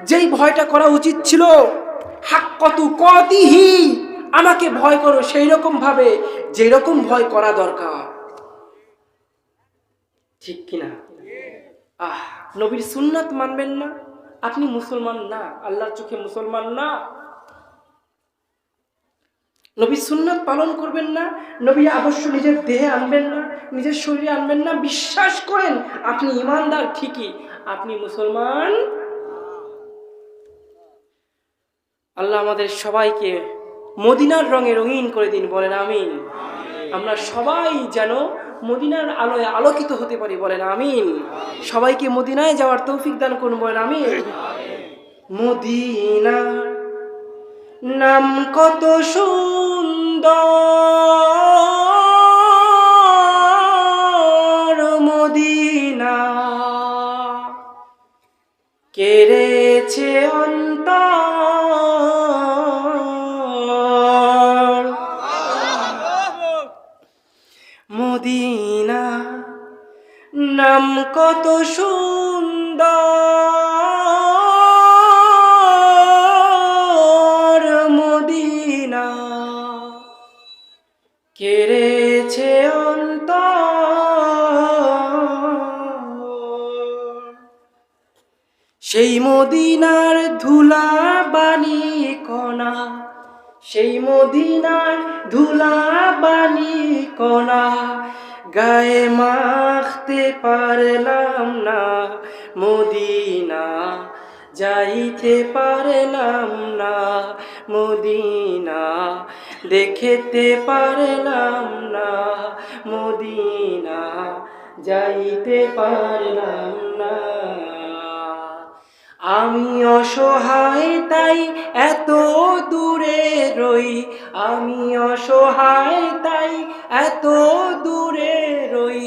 যেই ভয়টা করা উচিত ছিল। হাক্কাতু কাতিহি, আমাকে ভয় করো সেই রকম ভাবে যেরকম ভয় করা দরকার। ঠিক কিনা? নবীর সুন্নাত মানবেন না, আপনি মুসলমান না, আল্লাহর চোখে মুসলমান না। নবীর সুন্নাত পালন করবেন না, নবীর আদর্শ নিজের দেহে আনবেন না, নিজের শরীরে আনবেন না, বিশ্বাস করেন আপনি ইমানদার ঠিকই, আপনি মুসলমান। আল্লাহ আমাদের সবাইকে মদিনার রঙে রঙিন করে দিন, বলেন আমিন। আমরা সবাই যেন মদিনার আলোয় আলোকিত হতে পারি, বলেন আমিন। সবাইকে মদিনায় যাওয়ার তৌফিক দান করুন, বলেন আমিন। মদিনার নাম কত সুন্দর, মদিনা কেড়েছে অন্তর, মদিনা নাম কত সুন্দর, মদিনা কেড়েছে অন্তর। সেই মদিনার ধুলা বানি কণা, সেই মদিনার ধুলা বানি কণা গায়ে মাখতে পারলাম না, মদিনা যাইতে পারলাম না, মদিনা দেখতে পারলাম না, মদিনা যাইতে পারলাম না। আমি অসহায় তাই এত দূরে রই, আমি অসহায় তাই এত দূরে রই,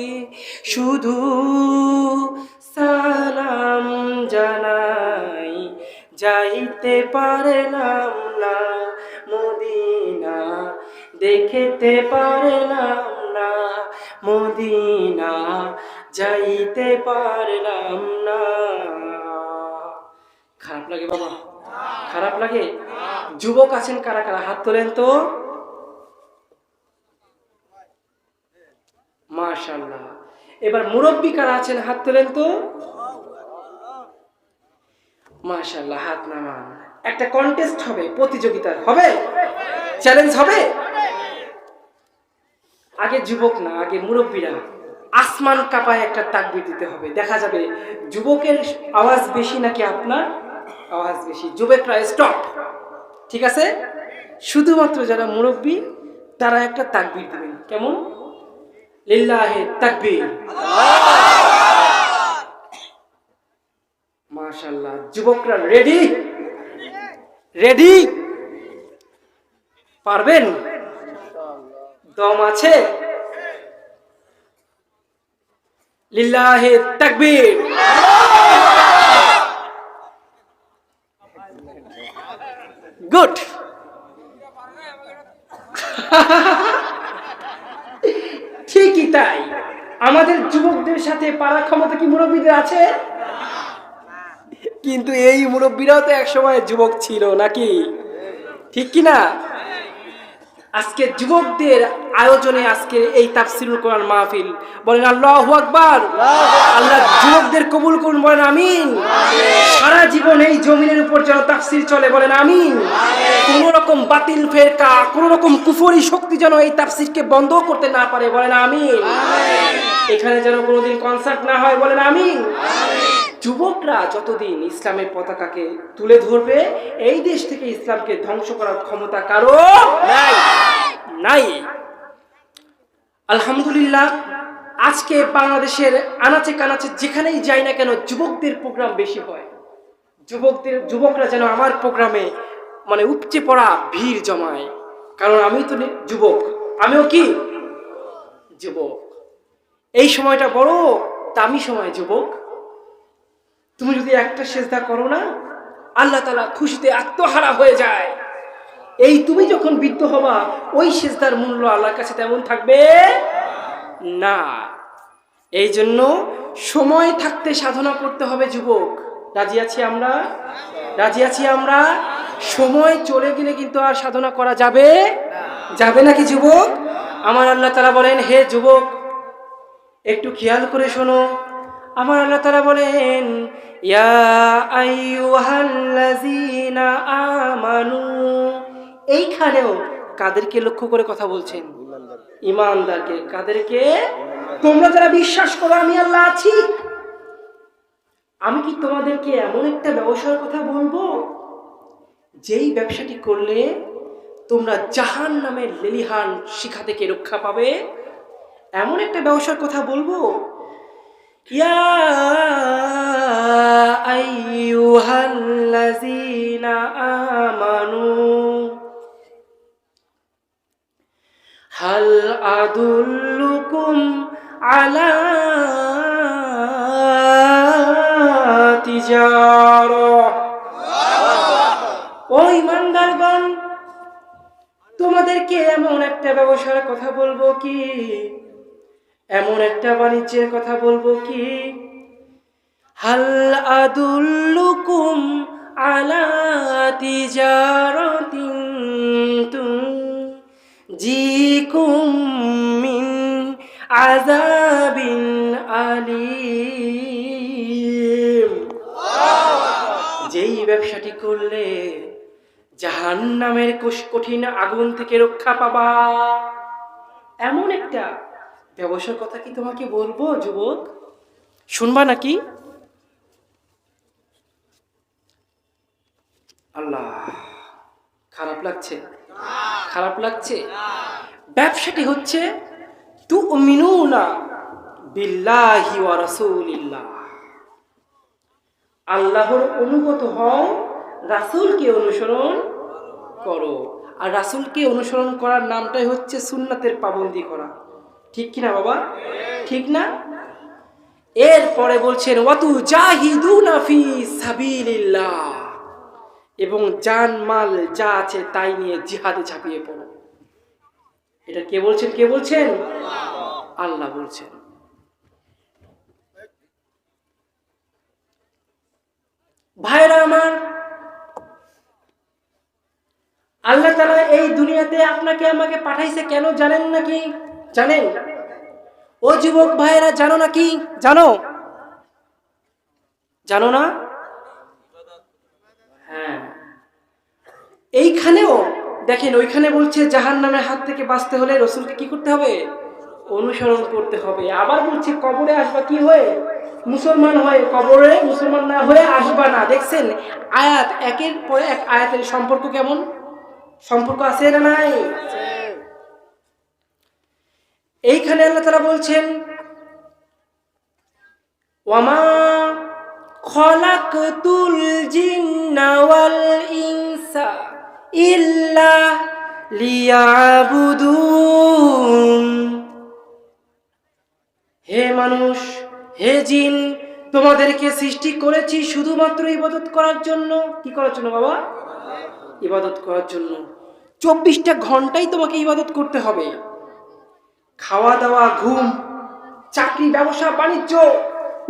শুধু সালাম জানাই যাইতে পারলাম না, মদিনা দেখতে পারলাম না, মদিনা যাইতে পারলাম না। খারাপ লাগে বাবা? খারাপ লাগে? যুবক আছেন কারা কারা, হাত তোলেন তো। মাশাআল্লাহ। এবার মুরব্বী কারা আছেন, হাত তোলেন তো। মাশাআল্লাহ, হাত নামান। একটা কন্টেস্ট হবে, প্রতিযোগিতা হবে, চ্যালেঞ্জ হবে। আগে যুবক না, আগে মুরব্বীরা আসমান কাঁপায় একটা তাকবীর দিতে হবে, দেখা যাবে যুবকের আওয়াজ বেশি নাকি আপনার আওয়াজ বেশি। যুবকরা স্টপ, ঠিক আছে? শুধুমাত্র যারা মুরব্বী তারা একটা তাকবীর দিবেন। কেমন? লিল্লাহি তাকবীর। মাশাআল্লাহ। যুবকরা রেডি? রেডি? পারবেন? দম আছে? লিল্লাহি তাকবীর। গুড। ঠিকই তাই, আমাদের যুবকদের সাথে পারার ক্ষমতা কি মুরব্বীদের আছে? কিন্তু এই মুরব্বীরাও তো একসময় যুবক ছিল নাকি, ঠিক কি না? আজকে যুবকদের আয়োজনে আজকে এই তাফসিরুল কোরআন মাহফিল, বলেন আল্লাহু আকবার। আল্লাহ যুবকদের কবুল করুন, বলেন আমিন। সারা জীবন এই জমিনের উপর যেন তাফসির চলে, বলেন আমিন। কোন রকম বাতিল ফেরকা, কোন রকম কুফরি শক্তি যেন এই তাফসিরকে বন্ধ করতে না পারে, বলেন আমিন। এখানে যেন কোনোদিন কনসার্ট না হয়, বলেন আমিন। যুবকরা যতদিন ইসলামের পতাকাকে তুলে ধরবে, এই দেশ থেকে ইসলামকে ধ্বংস করার ক্ষমতা কারো নাই। আলহামদুলিল্লাহ, আজকে বাংলাদেশের আনাচে কানাচে যেখানেই যাই না কেন যুবকদের প্রোগ্রাম বেশি হয়। যুবকরা যেন আমার প্রোগ্রামে মানে উপচে পড়া ভিড় জমায়, কারণ আমি তো যুবক, আমিও কি যুবক। এই সময়টা বড় দামি সময় যুবক। তুমি যদি একটা সেজদা করো না, আল্লাহ তাআলা খুশিতে আত্মহারা হয়ে যায়। এই তুমি যখন বৃদ্ধ হবা, ওই সেজদার মূল্য আল্লাহর কাছে তেমন থাকবে না। এই জন্য সময় থাকতে সাধনা করতে হবে যুবক। রাজি আছি আমরা? রাজি আছি আমরা? সময় চলে গেলে কিন্তু আর সাধনা করা যাবে নাকি যুবক? আমার আল্লাহ তাআলা বলেন, হে যুবক, একটু খেয়াল করে শোনো, আমার আল্লাহ তাআলা বলেন, ইয়া আইয়ুহাল্লাযীনা আমানু। এইখানেও কাদেরকে লক্ষ্য করে কথা বলছেন? ঈমানদারকে। কাদেরকে? তোমরা যারা বিশ্বাস করো আমি আল্লাহ আছি। আমি কি তোমাদেরকে এমন একটা ব্যবসার কথা বলবো যেই ব্যবসাটি করলে তোমরা জাহান্নামের লেলিহান শিখা থেকে রক্ষা পাবে? এমন একটা ব্যবসার কথা বলবো? ইয়া আইয়ুহাল্লাযীনা আমানু হাল আদুল্লুকুম আলা তিজারা। ও ঈমানদারগণ, তোমাদেরকে এমন একটা ব্যবসার কথা বলবো কি, এমন একটা বাণিজ্যের কথা বলবো কি, হাল আদুল্লুকুম আলা তিজারাতিন তুনজিকুম মিন আযাবিন আলীম। যেই ব্যবসাটি করলে জাহান্নামের কঠিন আগুন থেকে রক্ষা পাবা, এমন একটা ব্যবসার কথা কি তোমাকে বলবো যুবক? শুনবা নাকি? আল্লাহ, খারাপ লাগছে? খারাপ লাগছে? ব্যবসাটি হচ্ছে তুমিনুনা বিল্লাহি ওয়া রাসূলিল্লাহ। আল্লাহর অনুগত হও, রাসূলকে অনুসরণ করো। আর রাসূলকে অনুসরণ করার নামটাই হচ্ছে সুন্নাতের পাবন্দি করা। ঠিক কিনা বাবা? ঠিক না? এরপরে বলছেন ওয়াতু জাহিদুনা ফি সাবিলিল্লাহ, এবং জান মাল যা আছে তাই নিয়ে জিহাদে ঝাঁপিয়ে পড়ো। এটা কে বলছেন? কে বলছেন? আল্লাহ বলছেন। ভাইরা আমার, আল্লাহ তাআলা এই দুনিয়াতে আপনাকে আমাকে পাঠাইছে কেন জানেন নাকি? জানেন? ও যুবক ভাইরা, জানো নাকি? জানো? জানো না? হ্যাঁ, এইখানেও দেখেন, ওইখানে বলছে জাহান্নামের হাত থেকে বাঁচতে হলে রাসূলকে কি করতে হবে? অনুসরণ করতে হবে। আবার বলছে কবরে আসবা কি হয়ে? মুসলমান হয়ে। কবরে মুসলমান না হয়ে আসবা না। দেখছেন আয়াত, একের পরে এক আয়াতের সম্পর্ক কেমন? সম্পর্ক আছে না নাই? এইখানে আল্লাহ তাআলা বলছেন ওয়ামা খলাকতুল জিন্না ওয়াল ইনসা ইল্লা লিয়াবুদুন। হে মানুষ, হে জিন, তোমাদেরকে সৃষ্টি করেছি শুধুমাত্র ইবাদত করার জন্য। কি করার জন্য বাবা? ইবাদত করার জন্য। 24টা ঘন্টাই তোমাকে ইবাদত করতে হবে। খাওয়া দাওয়া, ঘুম, চাকরি, ব্যবসা বাণিজ্য,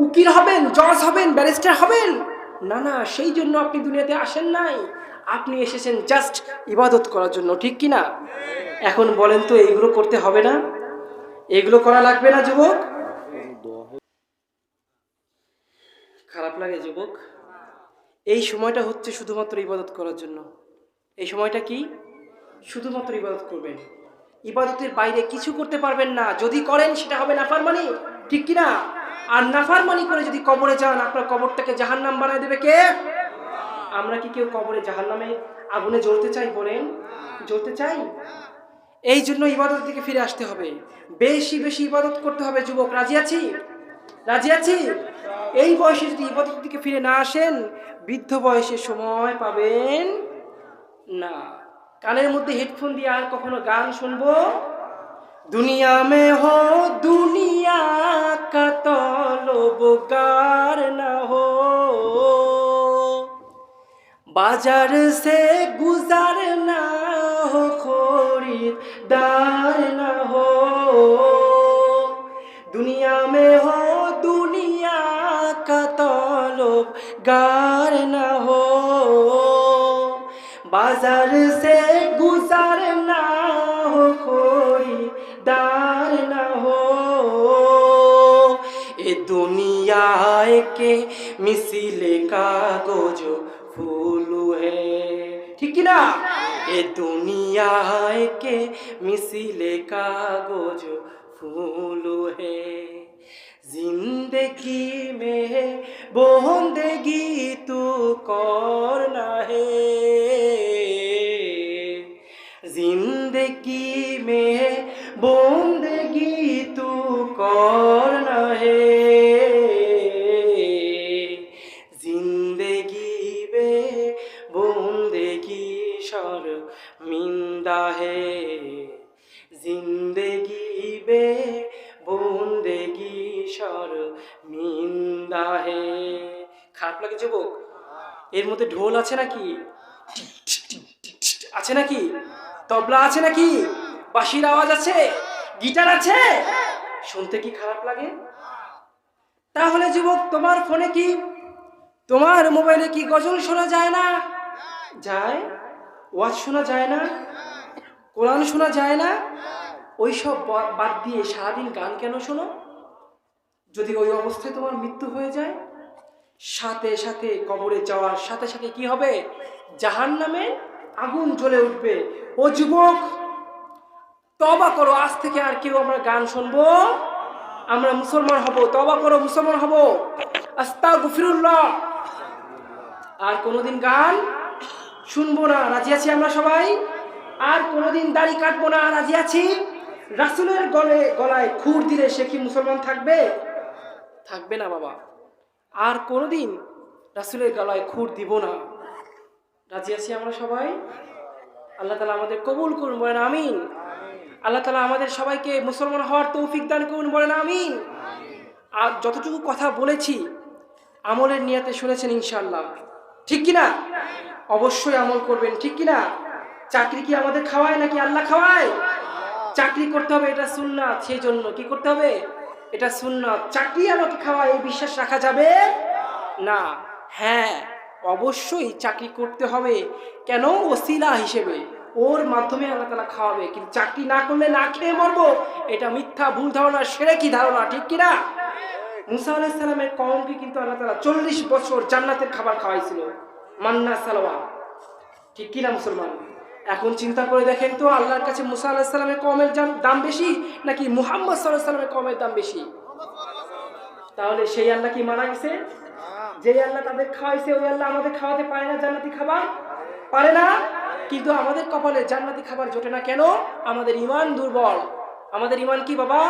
উকিল হবেন, জজ হবেন, ব্যারিস্টার হবেন না, না, সেই জন্য আপনি দুনিয়াতে আসেন নাই। আপনি এসেছেন জাস্ট ইবাদত করার জন্য। ঠিক কি না? এখন বলেন তো, এইগুলো করতে হবে না? এগুলো করা লাগবে না যুবক? খারাপ লাগে যুবক? এই সময়টা হচ্ছে শুধুমাত্র ইবাদত করার জন্য। এই সময়টা কি? শুধুমাত্র ইবাদত করবেন। ইবাদতের বাইরে কিছু করতে পারবেন না। যদি করেন সেটা হবে নাফরমানি। ঠিক কি না? আর নাফরমানি করে যদি কবরে যান, আপনার কবরটাকে জাহান্নাম বানায় দেবে কে? আমরা কি কেউ কবরে জাহান্নামে আগুনে জ্বলতে চাই? বলেন, জ্বলতে চাই? এই জন্য ইবাদতের দিকে ফিরে আসতে হবে। বেশি বেশি ইবাদত করতে হবে যুবক। রাজি আছি? রাজি আছি? এই বয়সে যদি ইবাদতের দিকে ফিরে না আসেন, বৃদ্ধ বয়সে সময় পাবেন না। কানের মধ্যে হেডফোন দিয়ে আর কখনো গান শুনবো? दुनिया में हो दुनिया का तलबगार न हो, बाजार से गुजरना हो खरीदार न हो। दुनिया में हो दुनिया का तलबगार न हो, बाजार से गुजरना हो खरीदार न हो। এ দুনিয়ায় কে মিছিলে কাগজ ফুল হে, ঠিক কি না? এ দুনিয়ায় কে মিছিলে কাগজ ফুল হে, जिंदगी में बंदगी तू करना है, जिंदगी में बंदगी तू करना है, जिंदगी में बंदगी शर्मिंदा है, जिंदगी में বন্দেগি শর্মিন্দা হে। খারাপ লাগে যুবক? এর মধ্যে ঢোল আছে নাকি? আছে নাকি? তবলা আছে নাকি? বাঁশির আওয়াজ আছে? গিটার আছে? শুনতে কি খারাপ লাগে? তাহলে যুবক, তোমার ফোনে কি, তোমার মোবাইলে কি গজল শোনা যায় না? যায়। ওয়াজ শোনা যায় না? কোরআন শোনা যায় না? ওইসব বাদ দিয়ে সারাদিন গান কেন শোনো? যদি ওই অবস্থায় তোমার মৃত্যু হয়ে যায়, সাথে সাথে কবরে যাওয়ার সাথে সাথে কি হবে? জাহান্নামে আগুন জ্বলে উঠবে। ও যুবক, তওবা করো, আজ থেকে আর কেউ আমরা গান শুনবো, আমরা মুসলমান হব। তওবা করো, মুসলমান হব। আস্তাগফিরুল্লাহ। আর কোনোদিন গান শুনবো না। রাজি আছি আমরা সবাই? আর কোনোদিন দাড়ি কাটবো না। রাজি আছি? রাসূলের গলায় খুর দিলে সে কি মুসলমান থাকবে? থাকবে না বাবা। আর কোনোদিন রাসূলের গলায় খুর দিব না। রাজি আছি আমরা সবাই? আল্লাহ তাআলা আমাদের কবুল করুন, বলেন আমিন। আল্লাহ তাআলা আমাদের সবাইকে মুসলমান হওয়ার তৌফিক দান করুন, বলেন আমিন। আর যতটুকু কথা বলেছি আমলের নিয়তে শুনেছেন ইনশাআল্লাহ, ঠিক কিনা? অবশ্যই আমল করবেন, ঠিক কিনা? চাকরি কি আমাদের খাওয়ায় নাকি আল্লাহ খাওয়ায়? চাকরি করতে হবে, এটা সুন্নাত। সেই জন্য কি করতে হবে? এটা সুন্নাত। চাকরি আমাকে খাওয়ায় এই বিশ্বাস রাখা যাবে না। হ্যাঁ, অবশ্যই চাকরি করতে হবে। কেন? ওসিলা হিসেবে, ওর মাধ্যমে আল্লাহ তাআলা খাওয়াবে। কিন্তু চাকরি না করলে না খেয়ে মরবো, এটা মিথ্যা, ভুল ধারণা, শিরকি ধারণা, ঠিক কিনা? মুসা আলাইহিস সালামের কওমকে কিন্তু আল্লাহ তাআলা 40 বছর জান্নাতের খাবার খাওয়াইছিল, মান্না সালওয়া, ঠিক কিনা মুসলমান? এখন চিন্তা করে দেখেন তো, আল্লাহর কাছে মুসা আলাইহিস সালামের কওমের দাম বেশি নাকি মুহাম্মদ সাল্লাল্লাহু আলাইহি সাল্লামের কওমের দাম বেশি? তাহলে সেই আল্লাহ কি মারা গেছে? যে আল্লাহ তাদের খাওয়াইছে ওই আল্লাহ আমাদের খাওয়াতে পারে না? জান্নাতি খাবার পারে না? কিন্তু আমাদের কপালে জান্নাতি খাবার জোটে না কেন? আমাদের ঈমান দুর্বল। আমাদের ঈমান কি বাবা?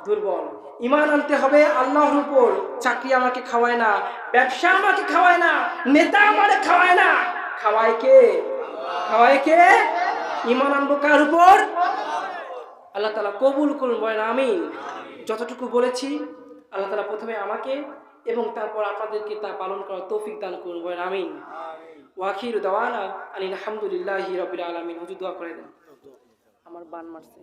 দুর্বল। ঈমান আনতে হবে আল্লাহর উপর। চাকরি আমাকে খাওয়ায় না, ব্যবসা আমাকে খাওয়ায় না, নেতা আমাকে খাওয়ায় না। খাওয়ায় কে? খাওয়ায় কে? ঈমান আনবো কার উপর? আল্লাহ তাআলা কবুল করুন, বলেন আমিন। যতটুকু বলেছি আল্লাহ তাআলা প্রথমে আমাকে এবং তারপর আপনাদেরকে তা পালন করার তৌফিক দান করুন, বলেন আমিন। ওয়া আখিরু দাওয়ানা আলহামদুলিল্লাহি রাব্বিল আলামিন। হুজুর দোয়া করে দেন। আমার বান মারছে।